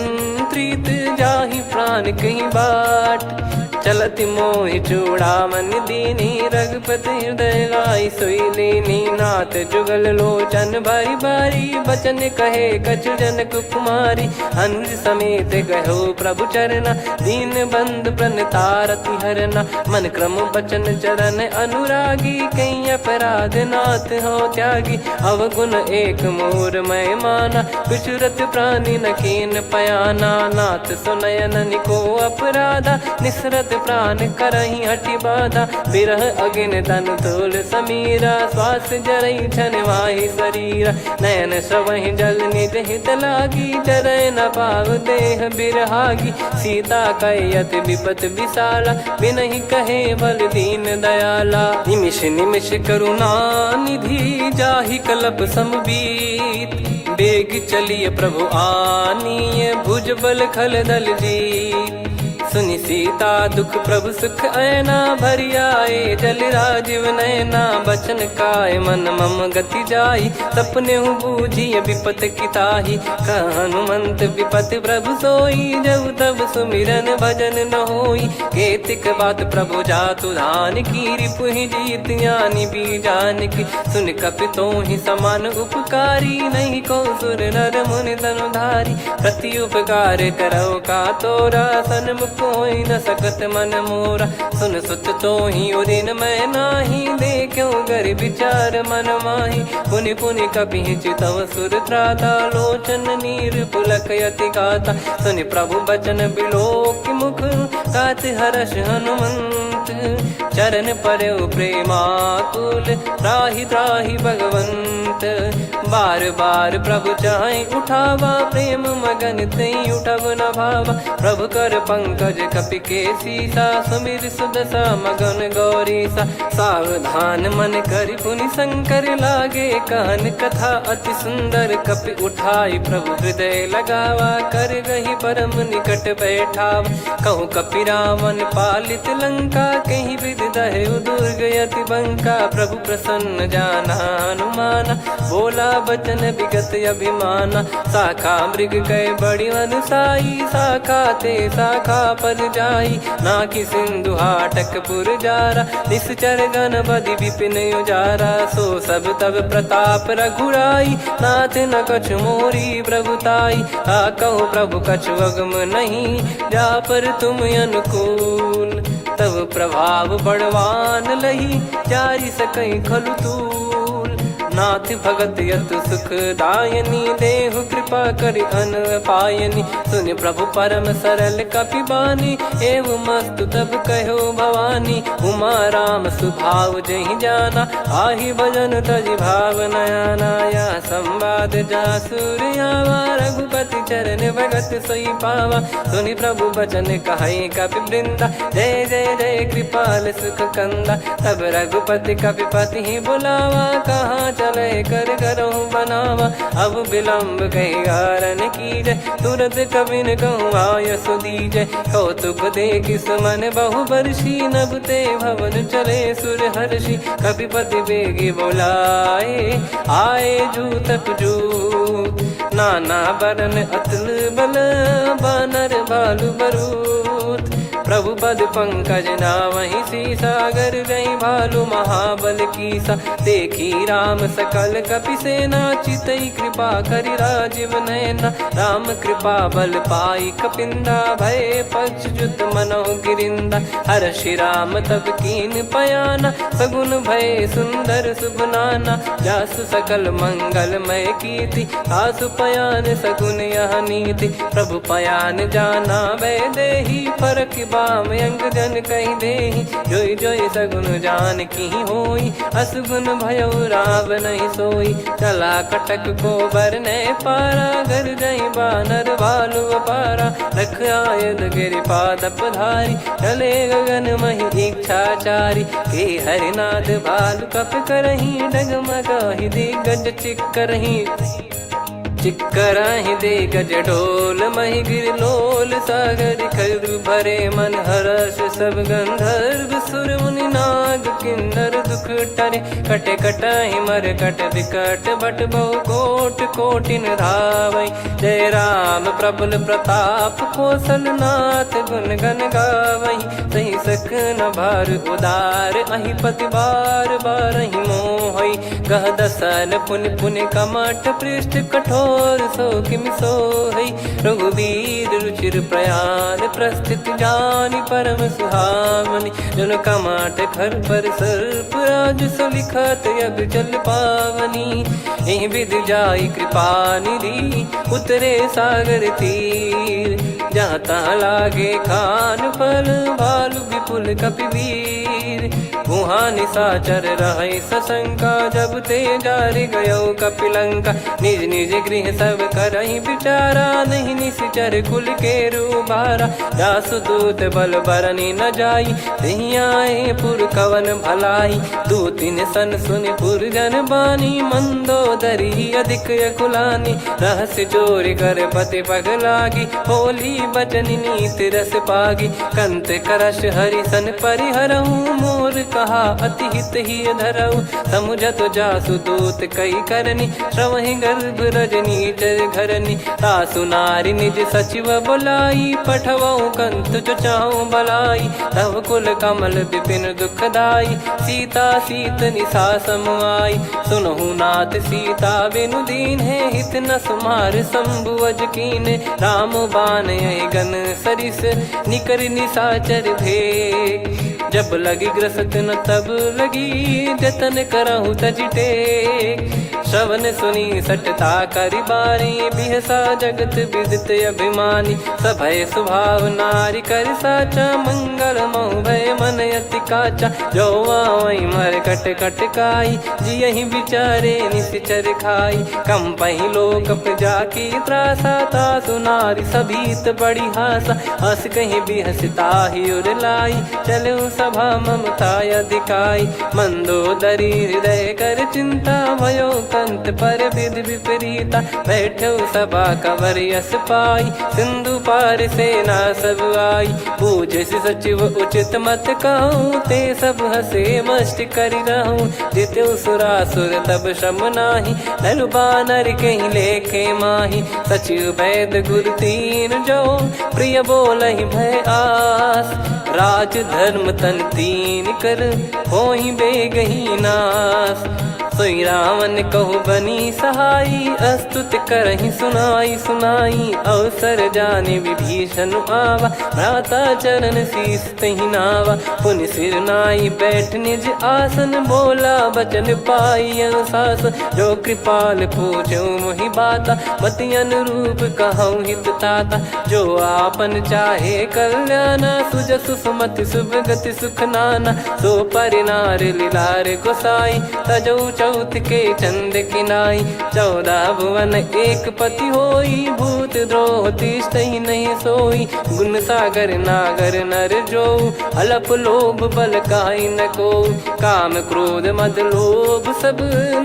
प्रीत जाहि प्राण कहीं बाट। चलत मोहि चूड़ामन दीनी रघुपति हृदय लाई सोई लीनी। नाथ जुगल लोचन बारी बारी बचन कहे कछु जनक कुमारी। अनुज समेत गयो प्रभु चरना दीन बंधु प्रणतारति हरना। मन क्रम बचन चरण अनुरागी कहीं अपराध नाथ हो त्यागी। अवगुण एक मोर मैं माना विचुरत प्राणी न कीन पयाना। नाथ सुनयन निको अपराधा निसरत प्राण करही हटि बाधा। बिरह अगिन तन तोल समीरा श्वास जरई छन माही शरीरा। नयन सवहि जल निज हित लागी जरय न पाव देह बिरहागी। सीता कयत विपत विशाला बिनहि कहे बल दीन दयाला। निमिष निमिष करुणा निधि जाहि कलप समबीत। बेग चलिए प्रभु आनीय भुज बल खल दल जीत। सुनि सीता दुख प्रभु सुख ऐना भरि आए जल राजीव नैना। बचन काय मन मम गति जाई सपने हूँ बूझिए विपत किताही। हनुमंत विपत प्रभु सोई जब तब सुमिरन भजन न होई। केतिक बात प्रभु जातु धान की रिपुहि जीत ज्ञानी बीजान की। सुन कपि तोहि समान उपकारी नहीं को सुर नर मुनि तनुधारी। प्रति उपकार करो का तोरा सन्मुख कोई न सकत मन मोरा। सुन सुत तो ही उदिन मैं नाही देखो गर विचार मन माही। पुनि पुनि कपि चितव सुर त्राता लोचन नीर पुलक यति गाता। सुनि प्रभु बचन बिलोक मुख गात हर्ष हनुमंत। चरण परयो प्रेमाकुल त्राहि त्राहि भगवंत। बार बार प्रभु चाहि उठावा प्रेम मगन तई उठब न भावा। प्रभु कर पंकज कपि के सीसा सुमिर सुदशा मगन गौरीसा। सावधान मन करि पुनि शंकर लागे कान कथा अति सुंदर। कपि उठाई प्रभु हृदय लगावा कर गही परम निकट बैठावा। कहूँ कपि रावण पालित लंका कहीं विद दहु दुर्ग यति बंका। प्रभु प्रसन्न जाना हनुमाना बोला बचन विगत अभिमाना। शाखा मृग गए बड़ी अनुसाई शाखा ते शाखा पर जाई। ना कि सिंधु हाटक पुर जारा निश्चर गण बदि विपिन उजारा। सो सब तब प्रताप रघुराई नाथ न कछु मोरी प्रभुताई। कहो प्रभु कछु अगम नहीं जा पर तुम अनुकूल। तब प्रभाव बड़वान लही जारी सकई खलु तूल। नाथ भगत यत सुख दायनी देहु कृपा करि अन पायनी। सुनि प्रभु परम सरल कपि बानी एवं मस्तु तब कहो भवानी। उमा राम सुभाव जहि जाना आहि भजन तजि भाव नयाना। या संवाद जासुर आवा रघुपति चरण भगत सोई पावा। सुनि प्रभु बचन कहै कपि वृंदा जय जय जय कृपाल सुख कंदा। तब रघुपति कपि पति ही बुलावा कहाँ चले कर करहु बनावा। अब विलम्ब कहीं कारण की जय तुरंत कवि न कहूँ आयस दीजय। कौतुक देख सुमन बहु बरसी नभ ते भवन चले सुर हर्षि। कपिपति बेगी बोलाए आए जूतप जूत। नाना बरन अतुल बल बानर बालु बरूत। प्रभु पद पंकज नावहि सीसागर गई भालु महाबल कीसा। देखी राम सकल कपि सेना चितई कृपा करि राजीव नयना। राम कृपा बल पाई कपिंदा भय पक्ष जुत मनोह गिरिंदा। हर्षि राम तब कीन पयाना सगुन भय सुंदर सुबनाना। जासु सकल मंगलमय कीर्ति आसु पयान सगुन यह नीति। प्रभु पयान जाना वै देहि फरक बाम अंग जन कहि देहि। जोई जोई सगुन जान की होई असगुन भयो राव नहीं सोई। चला कटक को बरने पारा घर जई बानर भालु अपारा। रख आयल गिरि पाद पधारी चले गगन महि इच्छाचारी। के हरिनाथ भालु कप करही डगमगाहि दिग्गज चिक्करही। चिक्कराहि दे गज डोल महि गिर लोल सागर खरु भरे मन हर्ष सब गंधर्व सुर मुनि नाग किन्नर दुख टरे। कटे कटाहि मर कट विकट बट बहु कोट कोटिन धावई। जय राम प्रबल प्रताप कौशलनाथ गुण गण गावई। सही सक न भार उदार अहि पति बार बार ही मोहई। गह दसन पुन पुन कमठ पृष्ठ कठोर सो किम सोहई। रघुवीर रुचिर प्रयाण प्रस्थित जानि परम सुहावनी। जन कमठ खर पर सर्प राज सलिखत अब चल पावनी। एहि विध जाई कृपा निधि उतरे सागर तीर। जहाँ तहाँ लागे खान फल भालु विपुल कपिवीर। वहाँ निशाचर रहे सशंका जब ते जारि गयो कपिलंका। निज निज गृह सब करहि विचारा नहीं निश्चर कुल के रूबारा। जासु दूत बल बरनी न जाई तहि आए पुर कवन भलाई। दूतिन सन सुन पुर जन बानी मंदोदरी अधिक अकुलानी। रहस्य चोरी कर पति पग लागी होली बचन नीत रस पागी। कंत करश हरि सन परिहरहु मोर कहा अति हित ही धरऊ। समुझत जासु दूत कई करनी श्रवहि गर्भ रजनी चर घरनी। तासु नारी निज सचिव बुलाई पठवऊ कंत जो चाहू बलाई। तब कुल कमल विपिन दुखदाई सीता सीत निशा समुआई। सुनहु नाथ सीता बिनु दीन है हित न सुमार शंभु अज कीन। राम बान गन सरिस निकर निशाचर भेग। जब लगी ग्रसत न तब लगी जतन करहु तज टेक। श्रवण सुनी सटता करि बारी बिहसा जगत विदित अभिमानी। सभय स्वभाव नारी कर साचा मंगल मऊ भय मन अति काचा। जो आवई मर कट कट काई जियहि विचारे निश्चर खाई। कम पही लोक प्रजा की त्रासा तासु नारी सभीत बड़ी हासा। हस कहीं बिहसता ही उर लाई चलऊ सभा ममता अधिकाई। मंदोदरी हृदय कर चिंता भयो कंत पर विधि विपरीता। बैठो सभा कवर यस पाई सिंधु पार सेना सब आई। पूजे सचिव उचित मत कहूँ ते सब हसे मस्त करि रहूँ। जित्यु सुरासुर तब श्रम नाही धनु बानर कहीं लेखे माही। सचिव वैद गुरु तीन जो प्रिय बोलहि भय आस। राज धर्म तन तीन कर होहि बेगही नास। सोई रावण कहु बनी सहाई अस्तुत करहि सुनाई सुनाई। अवसर जाने विभीषण आवा भ्राता चरण शीस तहि नावा। पुनि सिर नाई बैठ निज आसन बोला बचन पाई अनुशासन। जो कृपाल पूछो मोहि बाता मति अनुरूप कहूँ हित ताता। जो आपन चाहे कल्याणा सुजसु सुमति शुभ गति सुख नाना। सो परिनार लीलार गोसाई तजौ चौथ के चंद किनाई। 14 भुवन एक पति होई भूत द्रोह तिष्ठहि नहीं सोई। गुण सागर नागर नर जो अलप लोभ बल काई न को। काम क्रोध मद लोभ सब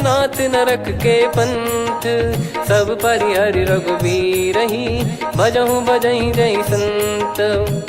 नाथ नरक के पंथ। सब परिहरि रघुबीर ही भजहु भजहि जय संत।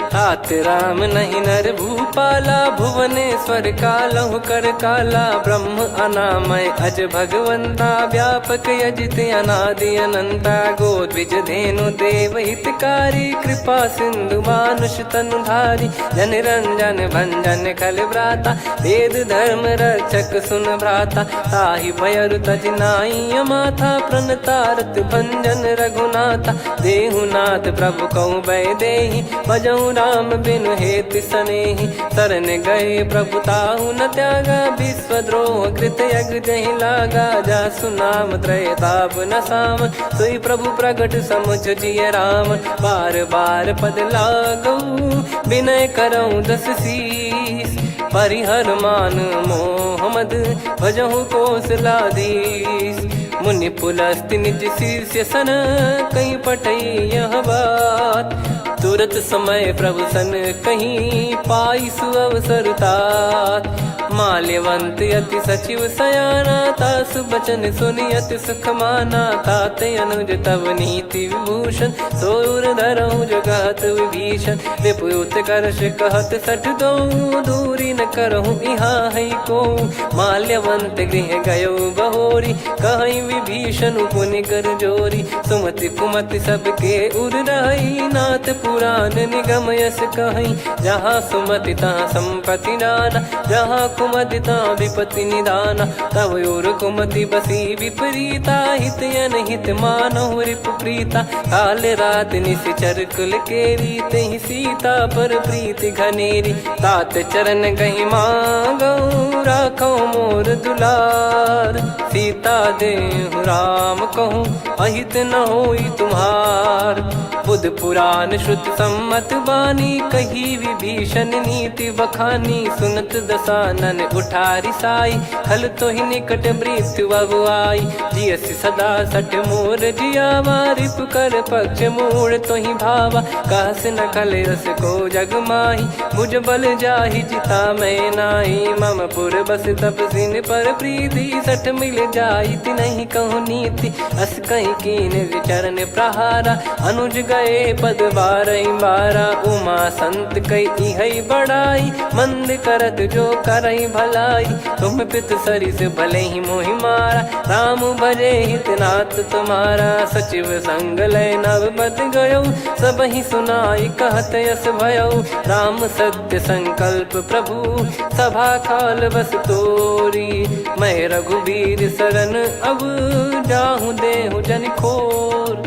तात राम नहीं नर भूपाला भुवनेश्वर कालहु कर काला। ब्रह्म अनामय अज भगवंता व्यापक यजित अनादि अनंता। गोद्विज धेनु देव हितकारी कृपा सिंधु मानुष तनुधारी। जन रंजन भंजन खल व्राता वेद धर्म रक्षक सुन भ्राता। ताहि भयरु तज नाई माथा प्रणतारत भंजन रघुनाथा। देहुनाथ प्रभु कहु भय देहि भजहु राम बिनु हेतु सनेहि। शरण गए प्रभु ताहु न त्यागा विश्वद्रोह कृत यज्ञ जहि लागा। जासु नाम त्रय ताप न साम सोई प्रभु प्रगट समुझ जिय राम। बार बार पद लागऊ विनय करऊँ 10 शीस। परिहर मान मोह मद भजहु कौशलाधीश। मुनि पुलस्त्य निज शीर्ष सन कहीं पटई यह बात। तुरत समय प्रभु सन कहीं पाई सुअवसर तात। माल्यवंत अति सचिव सयाना, तासु बचन सुनि अति सुख माना। ताते अनुज तव नीति विभूषण, सोर धरहु जगत विभीषण। विपुत करश कहत सठ दो, दूरी न करहु इहाँ है को। माल्यवंत गृह गयो बहोरी, कहीं विभीषण पुनि कर जोरी। सुमति कुमति सबके उर रही, नाथ पुराण निगम यस कहीं। जहाँ सुमति तहाँ संपत्ति नाना, जहाँ कुमति तहाँ विपत्ति निदाना। तब और कुमति बसी विपरीता, हित अनहित मानहु रिपु प्रीता। काल रात निश्चर कुल केरी, तहि सीता पर प्रीति घनेरी। तात चरण गहि मांगऊ, राखो मोर दुलार। सीता देहु राम कहूँ, अहित न होई तुम्हार। बुध पुराण श्रुत सम्मत बानी, कही विभीषण नीति बखानी। सुनत दसानन उठारी साई, खल तो ही निकट मृत्यु अब आई। जियसि सदा सठ मोर जियावा, रिप कर पक्ष मूड़ तो ही भावा। कहस न खल रस को जग माही, भुज बल जाहि जिता मैं नाई। मम पुर बस तप सिन पर प्रीति, सठ मिल जाई नहीं कहूँ नीति। अस कहीं कीन चरण प्रहारा, अनुज गए पद बारही बारा। उमा संत कई है बड़ाई, मंद करत जो करई भलाई। तुम पित सरिस भले ही मोहि मारा, राम भजे हित नाथ तुम्हारा। सचिव संग लय नव बद गयो, सब ही सुनाई कहत यस भयो। राम सत्य संकल्प प्रभु, सभा खाल बस तोरी। मैं रघुबीर शरण अब, जाहु देहु जन खोर।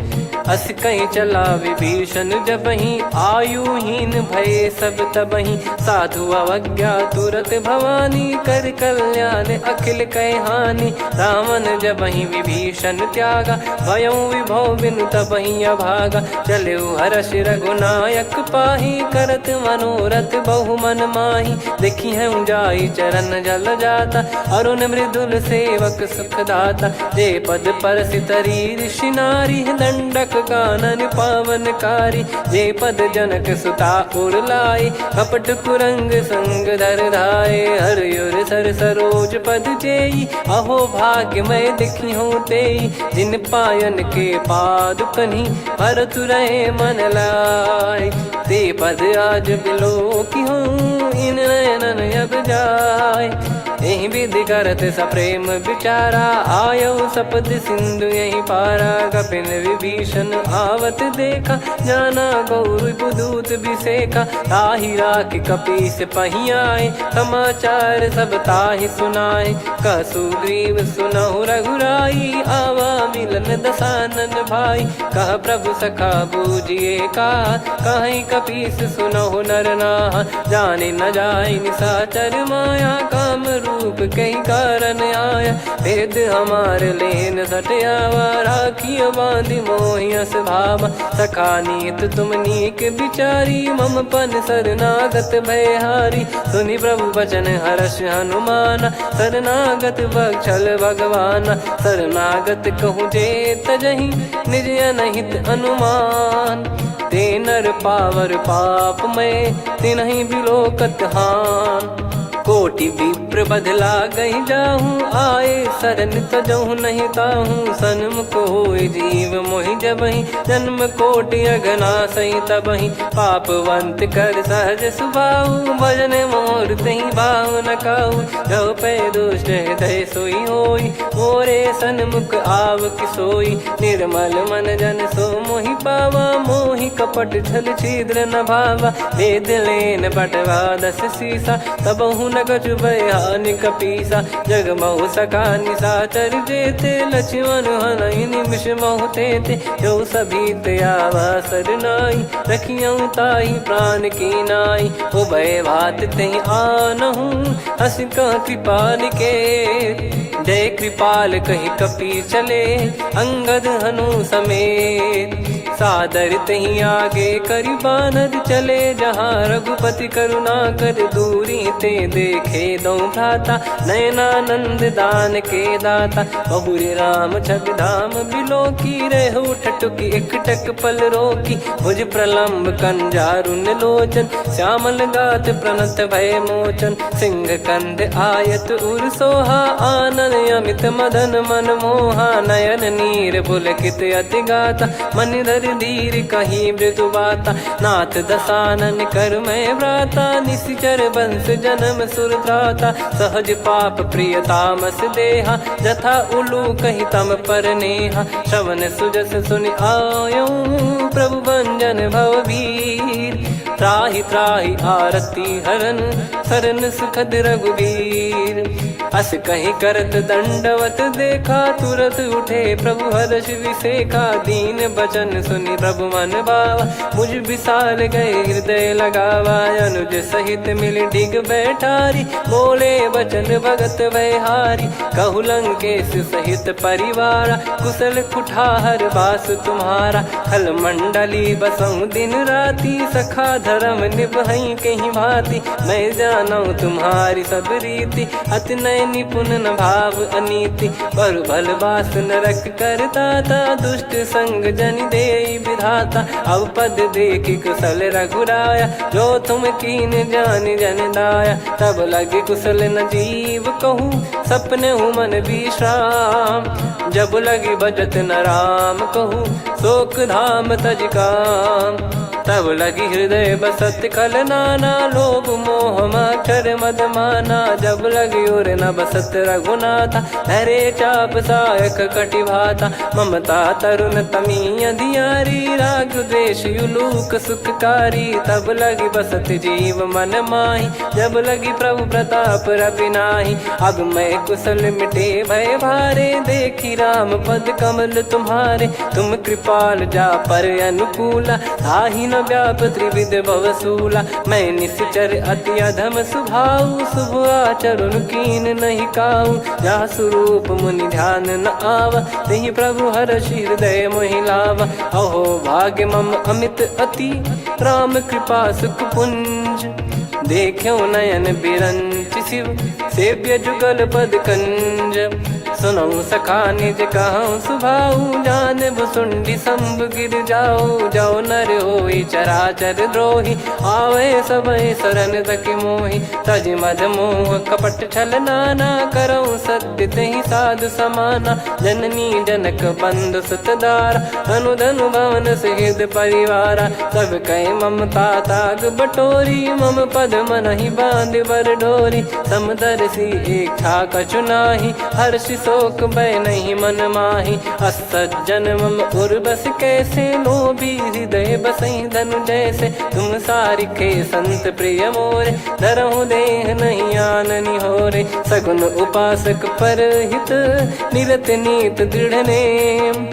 अस कहीं चला विभीषण जबहि, आयुहीन भय सब तबहि। साधु अवज्ञा तुरत भवानी, कर कल्याण अखिल कह हानि। रावण जबहि विभीषण त्यागा, भयउ विभव बिनु तबहि अभागा। चलऊ हर्ष रघुनायक पाही, करत मनोरथ बहु मन माही। देखी है जाई चरण जल जाता, अरुण मृदुल सेवक सुख दाता। जे पद पर सितरी ऋषि नारी, दंडक कानन पावनकारी। जे पद जनक सुता उर लाए, कपट कुरंग संग धर धाये। हरियुर सर सरोज पद जेई, अहो भाग्य मैं दिखी हूँ तेई। जिन पायन के पाद कन्ही, भरत रहे मन लाय। ते पद आज बिलो की हूँ, इन नयनन अब जाय। यही विधि करत सप्रेम विचारा, आयो सपद सिंधु यही पारा। कपिन विभीषण आवत देखा, जाना गौर बुदूत बिसेखा। ताहि राख कपीस पही आए, समाचार सब ताहि सुनाए। कह सुग्रीव सुनहु रघुराई, आवा मिलन दसानन भाई। कह प्रभु सखा बूझिए का, कहीं कपीस सुनहु नर नाहा। जाने न जाय निशाचर माया, काम रूप कई कारण आया। भेद हमार लेन सटयावा, राखिय बांधि मोहियस भावा। सखा नीत तुम नीक बिचारी, मम पन शरणागत भयहारी। सुनि प्रभु वचन हर्ष हनुमाना, शरणागत बक्षल भगवाना। शरणागत कहूँ जे तजहि, निज अनहित अनुमान। ते नर पावर पाप में, तिन्हि बिलोकत हान। कोटि विप्र बदला गई जाहूँ, आए शरण तजहु नहीं ताहूँ। सन्मुख होय जीव मोहि जबहि, जन्म कोटि अघना सही तबहि। पापवंत कर सहज सुभाऊ, भजन मोर तहि भाव न काऊ। जो पै दुष्ट हृदय सोई होई, मोरे सन्मुख आव किसोई। निर्मल मन जन सो मोहि पावा, मोहि कपट छल छिद्र न भावा। वेद लेन बटवा दस सीसा, तबहु न कछु भयानि कपीसा। जग महु सका निशाचर जेते, लक्ष्मण हनहि निमिष महु तेते। जो सभी त्यावा सरनाई, रखियऊ ताहि प्राण की नाई। उभय भात तहि आनहु, हस कह कृपाल के। जय कृपाल कहि कपी चले, अंगद हनु समेत। सादर तहीं आगे करी बानर चले जहाँ रघुपति करुणा कर दूरी ते देखे दो भ्राता नयनानंद दान के दाता बहुरी राम छग धाम बिलो की रेहू ठटुकी एकटक पल रोकी भुज प्रलंब कंजारुन लोचन श्यामल गात प्रणत भय मोचन सिंह कंद आयत उर सोहा आनन अमित मदन मन मोहा नयन नीर पुलकित अति गाता मन धर धीर कहीं मृदु बाता नाथ दसानन कर मैं व्राता निशिचर बंस जन्म सुरत्राता सहज पाप प्रिय तामस देहा जथा उलू कही तम पर नेहा श्रवण सुजस सुनि आयो प्रभु भंजन भववीर त्राहि त्राहि आरती हरन सरन सुखद रघुवीर अस कहीं करत दंडवत देखा तुरत उठे प्रभु हर्ष विसेखा दीन बचन सुनि प्रभु मन भावा मुझ विसार गए हृदय लगावा अनुज सहित मिल डिग बैठारी बोले बचन भगत वैहारी कहु लंकेश सहित परिवारा कुशल कुठार बास तुम्हारा खल मंडली बसऊं दिन राती सखा धर्म निभई कहीं भांति मैं जानू तुम्हारी सब रीति अति नय निपुण न भाव अनीति पर भल बास नरक करता था दुष्ट संग जन दे विधाता अब पद देखि कुशल रघुराया जो तुम कीन जान जन दाया तब लगे कुशल न जीव कहूँ सपने हूँ मन विश्राम जब लगे बजत न राम कहूँ शोक धाम तज काम तब लगी हृदय बसत कल नाना लोभ मोह मच्छर मद माना जब लगी उर न बसत रघुनाथा हरे चाप सायक कटि भाता ममता तरुण तमी अधियारी राग द्वेष युलूक सुखकारी तब लगी बसत जीव मन माही जब लगी प्रभु प्रताप रवि नाही अब मैं कुशल मिटे भय भारे देखी राम पद कमल तुम्हारे तुम कृपाल जा पर अनुकूला ताहि न व्याप त्रिविध भवसूला मैं निश्चर अति अधम सुभाऊ शुभ आचरण कीन नहीं काऊ जा स्वरूप मुनि ध्यान न आवा नहीं प्रभु हर्ष हृदय मोहिलावा अहो भाग्य मम अमित अति राम कृपा सुख पुंज देखो नयन बिरंच शिव सेव्य जुगल पद कंज सुनऊ सखा निज कहूँ सुभाऊ जान भुसुंडी संभ गिर जाओ जाओ नर होई चराचर द्रोही आवे सबय शरण तक मोहि तज मद मोह कपट छल नाना करऊँ सत्य तहि साधु समाना जननी जनक बंधु सुतदारा अनुधनु भवन सहित परिवारा सब कहे ममता ताग बटोरी मम पद मन ही बांध बर डोरी समदर्शी इच्छा कछु नाही हर्ष शोक भय नहीं मन माही असज्जन मम उर्वश कैसे लोभी हृदय बसई धनु जैसे तुम सारिखे संत प्रिय मोरे धरहु देह नहीं आननि होरे सगुन उपासक पर हित निरत नीत दृढ़ नेम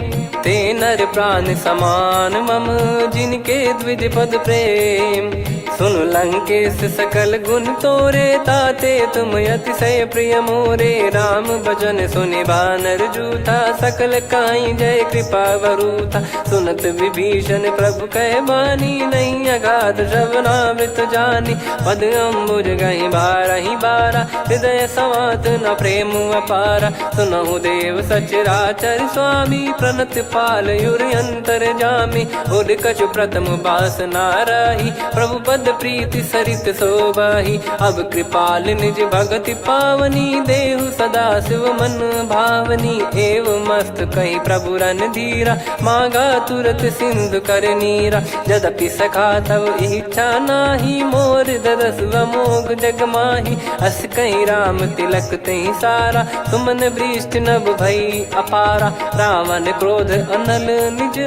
ते नर प्राण समान मम जिनके द्विज पद प्रेम सुन लंकेश सकल गुण तोरे ताते तुम अतिशय प्रिय मोरे राम भजन सुनि बानर जूथा सकल काई जय कृपा वरूथा सुनत विभीषण प्रभु कह बानी नहीं अगाध श्रवणामृत जानी पद अम्बुज गहि बारहि बारा हृदय समात न प्रेम अपारा सुनहु देव सचराचर स्वामी प्रणत पाल युर अंतर जामी उद कछु प्रथम बास नाराही प्रभु पद प्रीति सरित शोभाही अब कृपाल निज भगति पावनी देहु सदा शिव मन भावनी एव मस्त कही प्रभु रन धीरा मांगा तुरत सिंधु कर नीरा यद्यपि सखा तब इच्छा नाही मोर दरस मोग जग माही अस कहीं राम तिलक तही सारा सुमन वृष्टि नभ भई अपारा रावण क्रोध अनल निज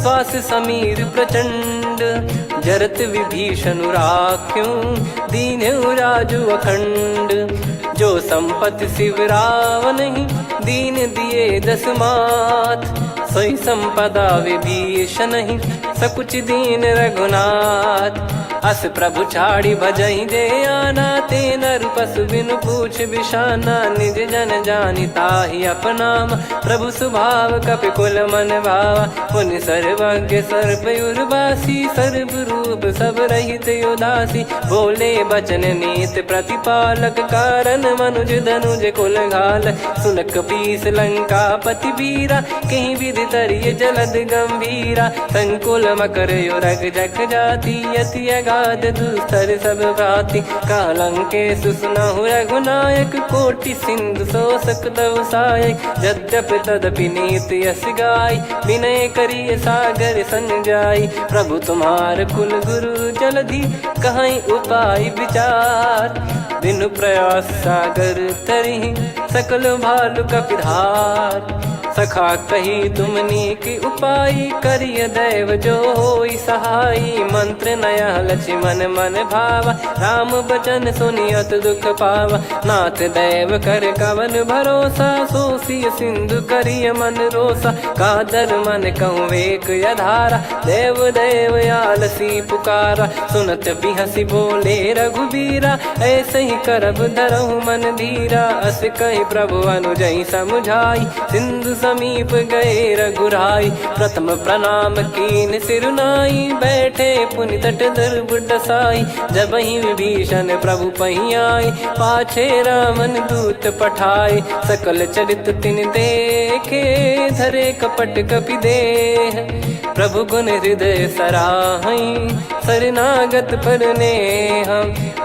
श्वास समीर प्रचंड जरत विभीषण राख्यूं दीन्हु राजु अखंड जो संपत्ति शिव रावण ही दीन दिए दस मात सोई संपदा विभीषण ही सकुच दीन रघुनाथ अस प्रभु छाड़ी भजई जे आना, ते नर पशु बिनु पूछ बिशाना, निज जन जानी ताहि अपनाम, प्रभु स्वभाव कपि कुल मन भावा, पुनि सर्वज्ञ सर्वयुर्वासी, सर्व रूप सब रहित उदासी, बोले बचन नीत प्रतिपालक, कारण मनुज धनुज कुल घाल, सुन कपीस लंका पति वीरा, कहीं विधि तरिय जलद गंभीरा, संकुल मकर युरग जख जाति, अति अगाध दुस्तर सब भाति, कालंके सुसनहु रघुनायक, कोटि सिंधु शोषक तव सहायक, यद्यपि तदपि नीति यस गाय, विनय करिय सागर सन जाई, प्रभु तुम्हार कुल गुरु जलधि, कहीं उपाय विचार, बिनु प्रयास सागर तरि, सकल भालु कपिधार, सखा कही तुमनी की उपाय, करिय दैव जो होई सहाई, मंत्र नया लक्ष्मण मन भावा, राम बचन सुनियत दुख पावा, नाथ दैव कर कवन भरोसा, सोसिय सिंधु करिय मन रोसा, कादर मन कहूँ एक यधारा, देव देव आलसी पुकारा, सुनत बिहसी बोले रघुबीरा, ऐसे ही करब धरहु मन धीरा, अस कही प्रभु अनुजई समुझाई, सिंधु समीप गए रघुराई, प्रथम प्रणाम कीन सिरुनाई, बैठे पुनि तट दर्भ डसाई, जब ही विभीषण प्रभु पही आए, पाछे रामन दूत पठाए, सकल चरित तिन देखे, धरे कपट कपि देह, प्रभु गुण हृदय सराहई, शरणागत पर नेह,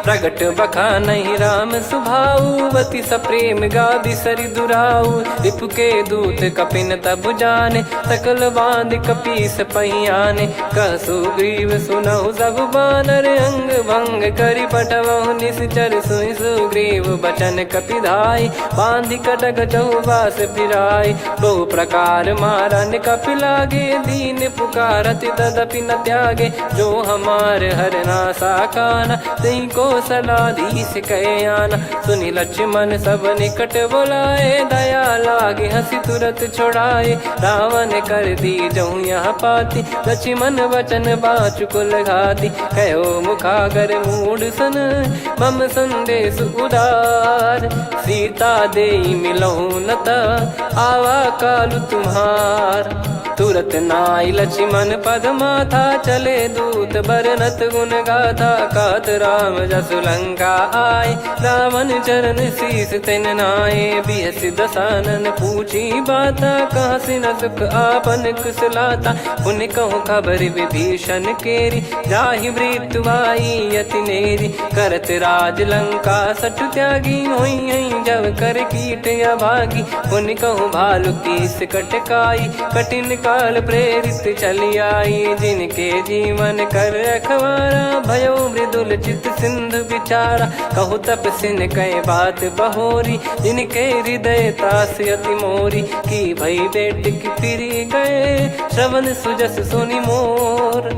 प्रगट बखानहि राम सुभाऊ, बति सप्रेम गादि सरि दुराऊ, रिपु के दूत कपिन तब जाने, सकल बांध कपीस पहियाने, कह सुग्रीव सुनहु सब बानर, अंग भंग करि पटवहु निश्चर, सुनि सुग्रीव बचन कपिधाई, बांधि कटक चौबास फिराई, बहु प्रकार मारन कपि लागे, दीन पुकारत तदपि न त्यागे, जो हमार हरना साकाना, तई को सलाधीश कहे आना, सुनि लक्ष्मण सब निकट बुलाए, दया लागे हंसी तुरत छोड़ाए, रावण कर दी जहूँ यहाँ पाती, लक्ष्मण वचन बाचु कुल घाती, कहो मुखागर मूड सन, मम संदेश उदार, सीता देई मिलहु नता, आवा कालु तुम्हार, तुरत नाई लक्ष्मण पद माथा, चले दूत बरनत गुण गाथा, कहत राम जसु लंका आए, रावण चरण शीस तिन नाये, बिहस दसानन पूछी बाता, कहाँ से न सुख आपन कुशलाता, पुन कहूँ खबर विभीषण केरी, जाहि मृत्यु आई यति नेरी, करत राज लंका सठ त्यागी, होई जब कर कीट अभागी, पुन कहूँ भालु कीस कटकाई, कठिन काल प्रेरित चली आई, जिनके जीवन कर रखवारा, भयो मृदुल चित सिंधु विचारा, कहु तप सिन कई बात बहोरी, जिनके हृदय तास अति मोरी, की भई बेट की फिरी गए, श्रवण सुजस सुनि मोर,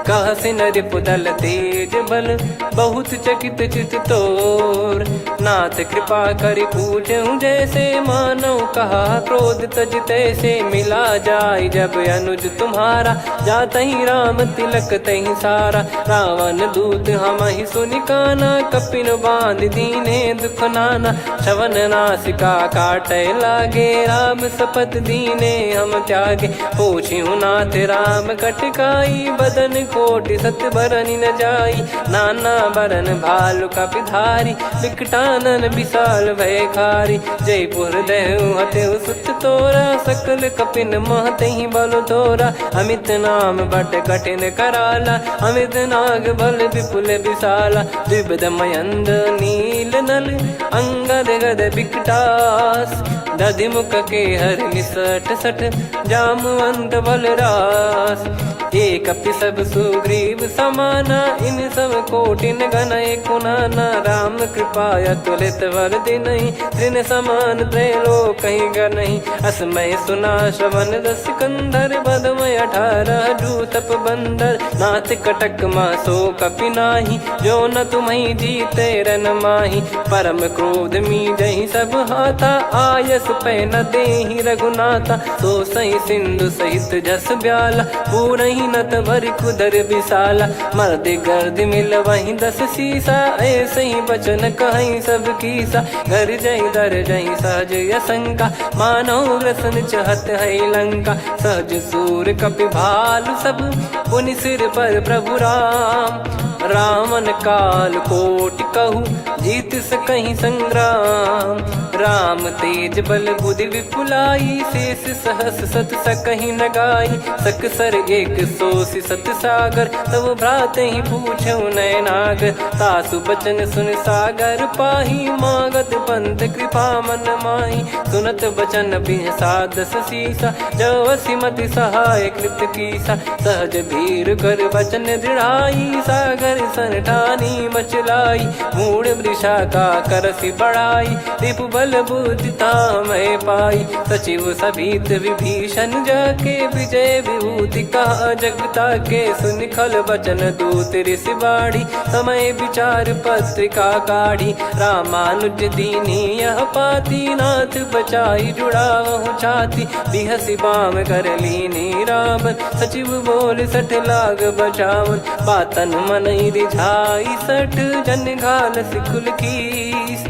कह सिन रिपुदल तेज बल, बहुत चकित चित तोर, नाथ कृपा करि पूछऊं जैसे, मानव कहा क्रोध तज तैसे, मिला जाय जब अनुज तुम्हारा, जात ही राम तिलक तही सारा, रावण दूत हम ही सुनि काना, कपिन बांध दीने दुख नाना, श्रवण नासिका काटे लागे, राम सपत दीने हम त्यागे, पूछिहु नाथ राम कटकाई, बदन कोटि सत बरनि न जाई, नाना बरन भालु कपिधारी, विकटानन विशाल भयखारी, जयपुर देहु हतेउ सुत तोरा, सकल कपिन महतहि बल तोरा, अमित नाम बट कठिन कराला, अमित नाग बल विपुल विशाला, द्विविध मयंद नील नल, अंगद गद विकटास, दधिमुख के हर निसठ सठ, जामवंत बलरास, एक अपि सब सुग्रीव समाना, इन सब कोटिन गणय कुनाना, राम कृपा अतुलित वर दिनहि, तृण समान त्रैलोक कहीं गनहि, असमय सुना श्रवण रस कंधर, बदमय 18 जूतप बंदर, नाथ कटक मासो कपि नाही, जो न तुम्हि जीते रन माही, परम क्रोध मी जहि सब हाथा, आयस मानस पे न देहि रघुनाथा। सो सही सिंधु सहित जस ब्याला, पूरही नत भरि कुदर विशाला। मर्द गर्द मिल वही 10 सीसा, ऐसे ही बचन कहीं सब कीसा। घर जय दर जय सहज असंका, मानव ग्रसन चहत है लंका। सहज सूर कपि भालु सब, पुनि सिर पर प्रभु राम। रामन काल कोटि कहु, जीत सकहि संग्राम। राम तेज बल बुद्धि विपुलाई, शेष सहस सत सकहि न गाई। सकसर एक सोसी सत सागर, तब भ्रात ही पूछौ नयनागर। तासु बचन सुन सागर पाही, मांगत पंथ कृपा मन माही। सुनत बचन बिहसा 10 सीसा, जवसि मति सहाय कृत कीसा। सहज धीर कर बचन दृढ़ाई, सागर सन ठानी मचलाई। मूढ़ वृषा का करसि बढ़ाई, रिपु बल बुद्धि तामय पाई। सचिव सभीत विभीषण जाके, विजय विभूति कहा जगता के। सुनि खल बचन दूत ऋषि बाढ़ी, समय विचार पत्रिका काढ़ी। रामानुज दीनी यह पाती, नाथ बचाई जुड़ावहु छाती। बिहसि बाम कर लीनी रावण, सचिव बोल 60 लाग बचावन। बातन मनई रिझाई 60, जन घाल सिकुल कीस।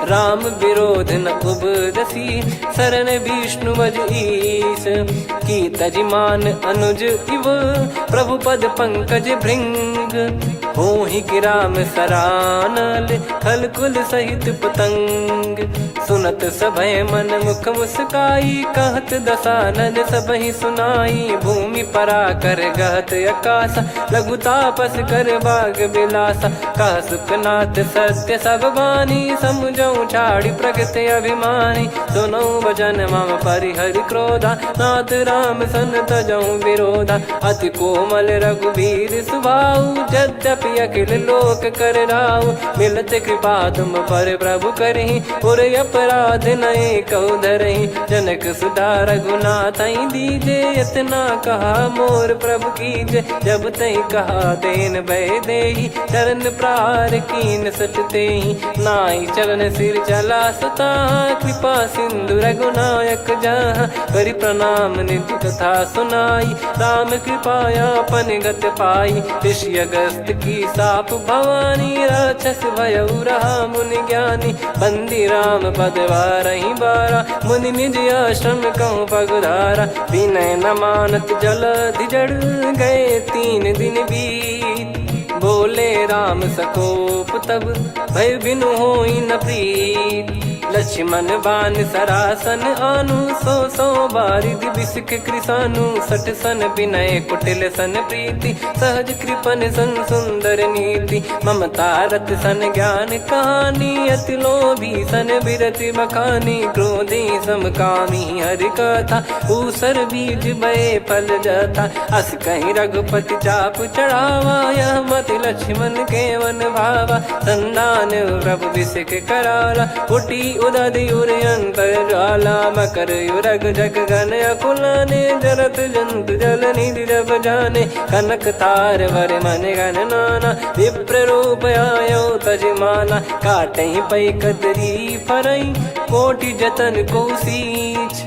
राम विरोध न उपदसी, शरण विष्णु बज ईस। की तजिमान अनुज इव, प्रभु पद पंकज भृंग। होहि कि राम सरानल, खल कुल सहित पतंग। सुनत सभय मन मुख मुस्काई, कहत दसानन सबहि सुनाई। भूमि परा कर गहत आकाशा, लघु तापस कर बाग बिलासा। कह सुखनाथ सत्य सब बानी, समझौ छाड़ी प्रगति अभिमानी। सुनो भजन मम परिहरि क्रोधा, नाथ राम सन तजौ विरोधा। अति कोमल रघुवीर सुभाऊ, यद्यपि अखिल लोक कर राऊ। मिलत कृपा तुम पर प्रभु करहि, और अपराध नए कौ धरहि। जनक सुधा रघुनाथ दीजे, इतना कहा मोर प्रभु कीजे। जब तई कहा देन भय देहि, चरण प्रार कीन सटतेहि। नाई चरण सिर चला सता, कृपा सिंधु रघुनायक जहाँ। करि प्रणाम निज कथा सुनाई, राम कृपाया पन गत पाई। ऋषि अगस्त की साप भवानी, राक्षस भयउ रहा मुनि ज्ञानी। बंदी राम पद वारहि बारा, मुनि निज आश्रम कहूँ पगधारा। विनय न मानत जलधि जड़, गए 3 दिन बीत। बोले राम सकोप तब, भय बिनु होई न प्रीत। लक्ष्मण बान सरासन आनु, 100 बारिधि बिसक कृसानु। 60 सन विनय कुटिल सन प्रीति, सहज कृपन सन सुंदर नीति। ममता रत सन ज्ञान कहानी, अति लोभी सन बिरति बखानी। क्रोधी समकामी हरि कथा, ऊसर बीज भय फल जथा। अस कहीं रघुपति चाप चढ़ावा, यह मति लक्ष्मण के वन भावा। संदान प्रभु बिसक कराला, कुटी उदधि उर अंतर ज्वाला। मकर युरग जग गन अकुलाने, जरत जंतु जल निधि जब जाने। कनक तार वर मन गण नाना, विप्र रूप आयो तजमाना। काटहि पै कतरी फरई, कोटि जतन को सींच।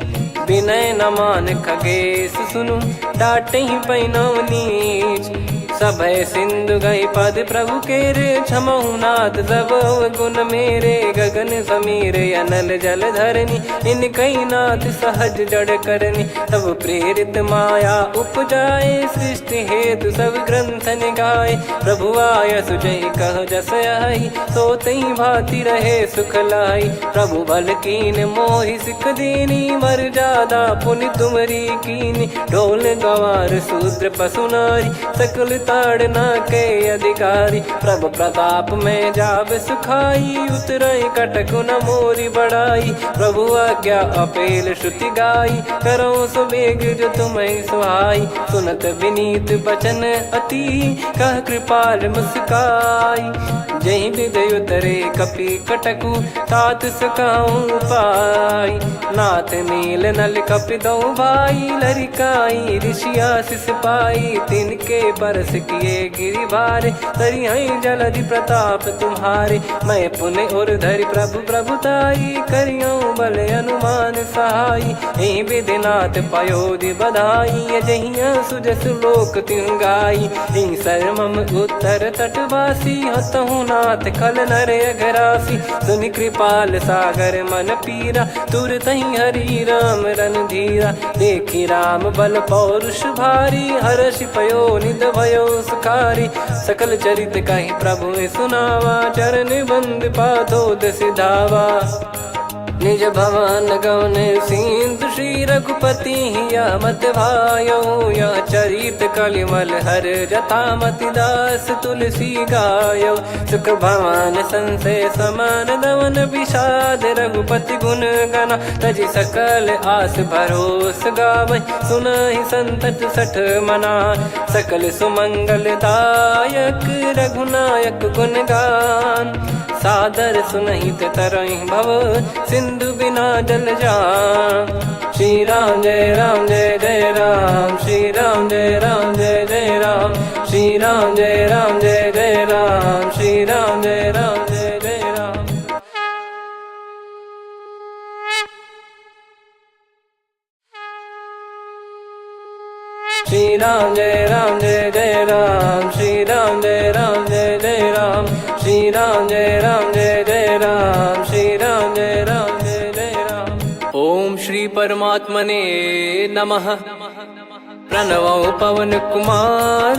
विनय न मान खगेश सुनु, डांटहि पै नव नीच। सभय सिंधु गई पद प्रभु केरे, क्षमहु नाथ सब गुण मेरे। गगन समीर अनल जल धरनी, इन कई नाथ सहज जड़ करनी। तब प्रेरित माया उपजाए, सृष्टि हेतु सब ग्रंथ निगाए। प्रभु आय सुजय कह जस आई, सोतहि भांति रहे सुख लाई। प्रभु बल कीन मोहि सिख दीनी, मर्यादा पुनि तुमरी कीनी। ढोल गवार शूद्र पशु नारी, सकल ताड़ना के अधिकारी। प्रभु प्रताप में जाब सुखाई, उतरई कटक न मोरी बढ़ाई। प्रभु आज्ञा अपेल श्रुति गाई, करो सुबेग जो तुम्हें सुहाई। सुनत विनीत बचन अति, कह कृपाल मुस्काई। जही विदय उतरे कपि कटकु, तात सकाऊं पाई। नाथ नील नल कपि दो भाई, लरिकाई ऋषि आशीष पाई। तिनके परस किए गिरि बारे, तरी हई जलधि प्रताप तुम्हारे। मैं पुण्य और धरि प्रभु प्रभुताई, करियो बल अनुमान सहाई। ए विधिनाथ पयोधि बधाई, जहिया सुजस लोक तिहु गाई। ए सरमम उत्तर तटवासी, हतहु नाथ खल नर अघरासी। सुनि कृपाल सागर मन पीरा, तुरत ही हरि राम रन धीरा। देखी राम बल पौरुष भारी, हर्षि पयो निध भयो सुखारी। सकल चरित कहि प्रभु सुनावा, चरण बंद पाथो सिधावा। निज भवन गौन सिंधु श्री रघुपति या मत भायो। या चरित कलिमल हर जथा मति दास तुलसी गायो। सुख भवन संशय समान दवन विषाद, रघुपति गुण गना तजि सकल आस भरोस गावै। सुनहि संतत सठ मना, सकल सुमंगल दायक रघुनायक गुण गान। सादर सुनहित तरहि भव, सिंधु बिना जल जान। श्री राम जय राम जय जय राम, श्री राम जय राम जय जय राम। श्री राम जय राम जय जय राम, श्री राम जय राम जय जय राम। श्री राम जय राम जय जय राम, श्री राम जय राम जय जय राम। श्री राम जय राम जय जय राम, श्री राम जय राम जय जय राम। ओम श्री परमात्मने नमः। प्रणवो पवन कुमार,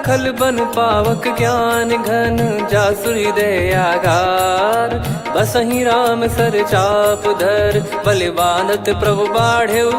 खल बन पावक ज्ञान घन। जासु हृदय आगार, बसहि राम सर चाप धर। बल बांधत प्रभु बाढ़ेऊ,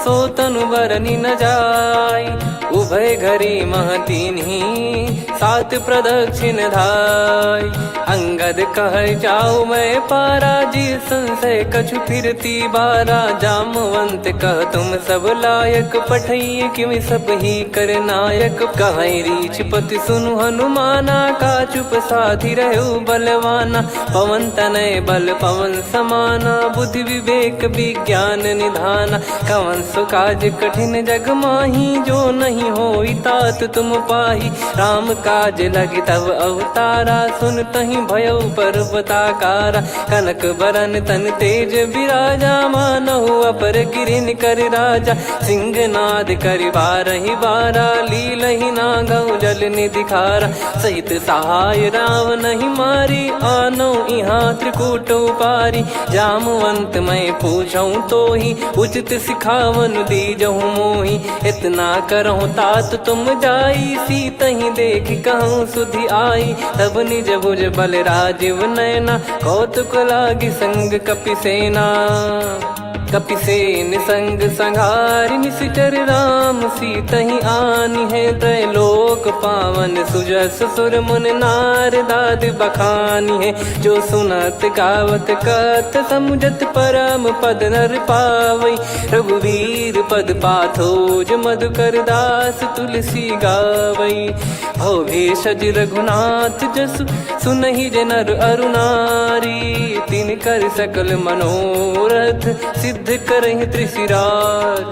सो तनु बरनि न जाय। उभय घरी मह दीन्ही, सात प्रदक्षिण धाय। अंगद कह जाऊ मैं पारा, जी संशय कछु फिरती बारा। जामवंत कह तुम सब लायक, पठइये किमि सब ही कर नायक। कहै रीछ पति सुनु हनुमाना, का चुप साधि रहु बलवाना। पवन तनय बल पवन समाना, बुद्धि विवेक विज्ञान निधाना। कवन सो काज कठिन जग माही, जो नहीं होई तात तुम पाही। राम काज लगी तब अवतारा, सुन तहि भयो पर्वताकारा। कनक बरन तन तेज बिराजा, मानहु अपर गिरिन कर राजा। सिंहनाद करि बारहि बारा, लीलहि नागौ जल निधि खारा। सहित सहाय रावण नहीं मारी, आनो इहाँ त्रिकूट उपारी। जामवंत मैं पूछऊँ तोहि, उचित सिखावन दीजहु मोहि। इतना करहु तात तुम जाई, सीतहि देख कहूँ सुधि आई। तब निज भुज बल राजीव नयना, कौतुक लागी संग कपिसेना। कपिसेन संग संहारि, निशिचर राम सीतहि आनि है। त्रैलोक पावन सुजस सुर मुन नार, दाद बखानी है। जो सुनत गावत कथ, समुझत परम पद नर पावै। रघुवीर पद पाथोज, मधुकर दास तुलसी गावै। भवेशज रघुनाथ जसु, सुनहि जे नर अरु नारी। तिन कर सकल मनोरथ, सिद्ध करहि त्रिशिराज।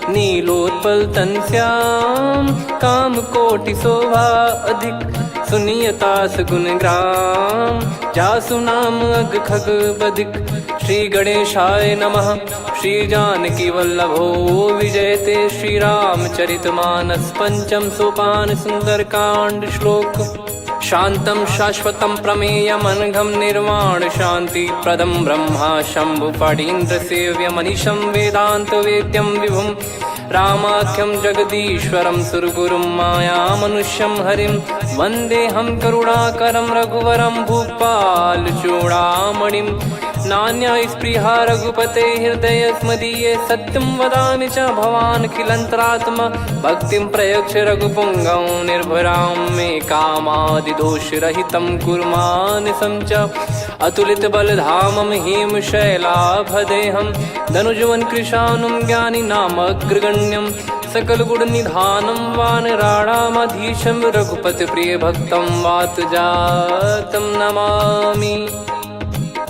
नीलोत्पल तन श्याम, काम कोटि शोभा अधिक। सुनियतास गुण ग्राम, जासु नाम अग खग बदिक। श्री गणेशाय नमः। श्री जानकी वल्लभो विजयते, श्री रामचरितमानस। पंचम सोपान सुंदरकांड श्लोक। शांतं शाश्वतं प्रमेयमनघं निर्वाण शांति प्रदं ब्रह्मा शंभु फणीन्द्र सेव्य मनीषं वेदांत वेद्यं विभुं। रामाख्यं जगदीश्वरं सुरगुरुं माया मनुष्यं हरिं। वन्देऽहं करुणाकरं रघुवरं भूपाल चूडामणिं। नान्या स्पृहा रघुपते हृदय स्मदीये, सत्यं वदामि च भवानखिलन्तरात्मा। भक्तिं प्रयच्छ रघुपुङ्गं निर्भरां मे कामादिदोषरहितं कुर्मानिसं च। अतुलितबलधामं हेमशैलाभदेहं, धनुजवन कृशानुं ज्ञानिनामग्रगण्यं। सकलगुणनिधानं वानराणामधीशं, रघुपतिप्रियभक्तं वातजातं नमामि।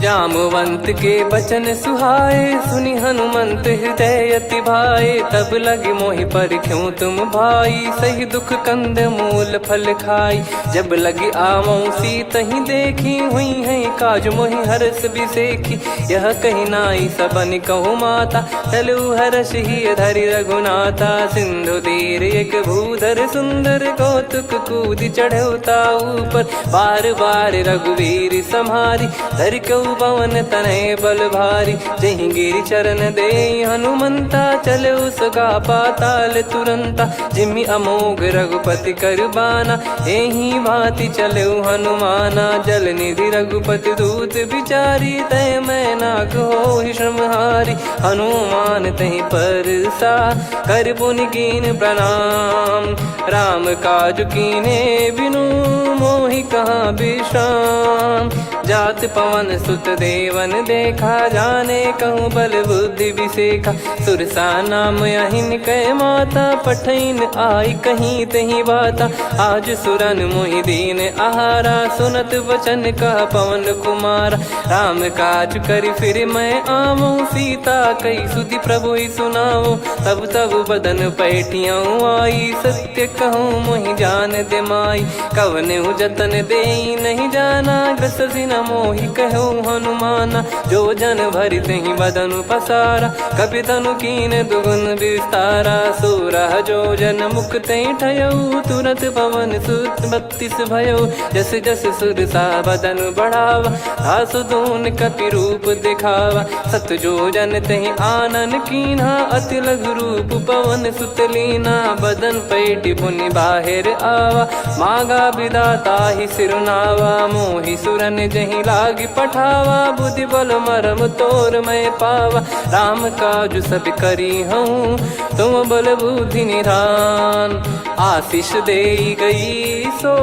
जामवंत के बचन सुहाए, सुनि हनुमंत हृदय अति भाए। तब लगे मोहि पर क्यों तुम भाई, सही दुख कंद मूल फल खाई। जब लगी आवऊं सीतहि देखी, हुई है काज मोहि हरस बिसेखी। यह कही नाई सबन कहु माता, चलु हरष ही धरि रघुनाथा। सिंधु तीर एक भूधर सुंदर, कौतुक कूद चढ़ौता ऊपर। बार बार रघुवीर सम्हारी, धरि कऊ पवन तनय बल भारी। जहि गिरि चरण दे हनुमंता, चले उसका पाताल तुरंता। जिमि अमोघ रघुपति कर बाना, एहि भांति चले हनुमाना। जल निधि रघुपति दूत बिचारी, तय मैं नाग होहि श्रमहारी। हनुमान तहि परसा, कर पुनि कीन प्रणाम। राम काज कीने बिनु, मोहि कहाँ विश्राम। जात पवन सुत देवन देखा, जाने कहूँ बल बुद्धि विसेखा। सुरसा नाम अहिन कै माता, पठैन आई कहीं तहीं बाता। आज सुरन मोहि दीन आहारा, सुनत वचन कह पवन कुमारा। राम काज करि फिर मैं आवऊं, सीता कई सुधि प्रभु ही सुनाऊं। तब तब बदन पैठियाँ आई, सत्य कहूँ मोहि जान दे माई। कवने जतन दे नहीं जाना, ग्रसि न मोहि कहूँ हनुमाना। जो जन भरि तहि बदनु पसारा, कपि तनु कीन दुगुन विस्तारा। सोरह जो जन मुख तहि ठयऊ, तुरत पवन सुत 32 भयऊ। जस जस सुरसा बदन बढ़ावा, आसु दून कपि रूप दिखावा। सत जो जन तहि आनन कीन्हा, अति लघु रूप पवन सुत लीना। बदन पैटि पुनि बाहिर आवा, मांगा विधाता ही सिरुनावा। मोहि सुरन जहि लागी पठावा, बुद्धि बल मरम तोर मैं पावा। राम काज सब करी हूँ, तुम बल बुद्धि निधान। आशीष दे गई सो,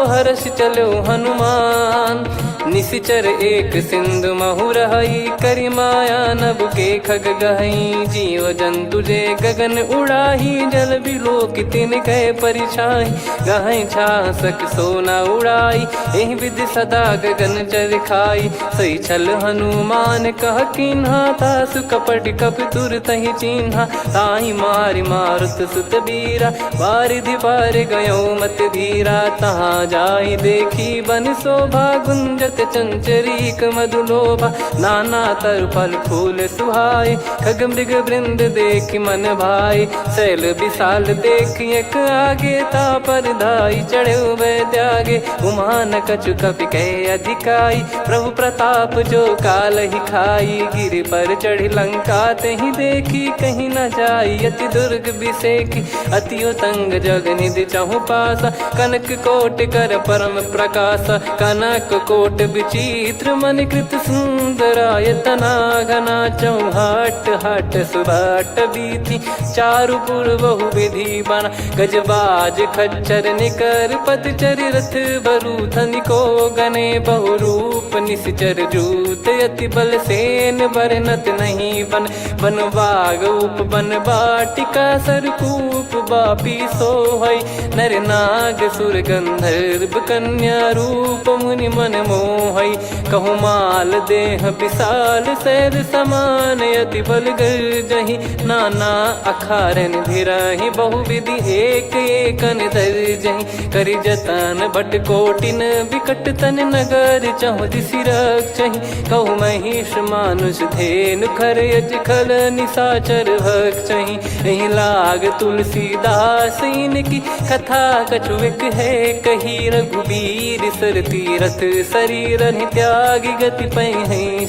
हर्ष चलो हनुमान। निशिचर एक सिंधु महु रहई, करि माया नभ के खग गहई। जीव जंतु जे गगन उड़ाही, जल बिलोक तिन कह परिछाई। गहई छासक सोना उड़ाई, एहि विधि सदा गगन चर खाई। सही छल हनुमान कह कीन्हा, तासु कपट कपि तुर तहि चिन्हा। ताहि मारि मारुत सुत बीरा, वारिधि पार गयो मत धीरा। तहाँ जाई देखी बन शोभा, गुंजत चंचरीक मधुलोभा। नाना तर फल फूल सुहाए, खग मृग वृंद देख मन भाई। शैल विशाल देख एक आगे, तापर धाई चढ़े वै त्यागे। उमा न कछु कपि कह अधिकाई, प्रभु प्रताप जो काल ही खाई। गिरि पर चढ़ी लंका तहि देखी, कहीं न जाई अति दुर्ग बिसेखी। अति उतंग जग निधि चहु पासा, कनक कोट कर परम प्रकाशा। कनक कोट विचित्र मन कृत सुंदरायतना। घना चौहाट हाट सुभाट बीथी, चारु पुर बहु विधि बना। गजबाज खच्चर निकर पतचर, रथ बरु धनिको गने। बहु रूप निश्चर जूत, अति बल सेन बरनत नहीं बन। बन बाग उप बन बाटिका, सरकूप बापी सोहई। नर नाग सुर गंधर्व कन्या, रूप मुनि मन मोहई। कहु माल देह विशाल, सैर समान अति बल गर्जहि। नाना अखारन भिरहि, बहु विधि एक एकन धरजहि। करि जतन भट कोटिन, विकट तन नगर चहु दिसि रक्षहि। कहु महिष मानुष धेनु, खर यज खल निशाचर भक्षहि। एहि लाग तुलसीदास इनकी, कथा कछु एक है कही। रघुबीर सर तीरथ शरीर, त्यागी गति पै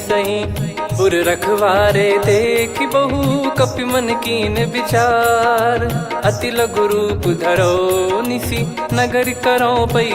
सही। पुर रखवारे देखि बहु, कपि मन कीन विचार। अति लघु रूप धरो निसी, नगर करो पै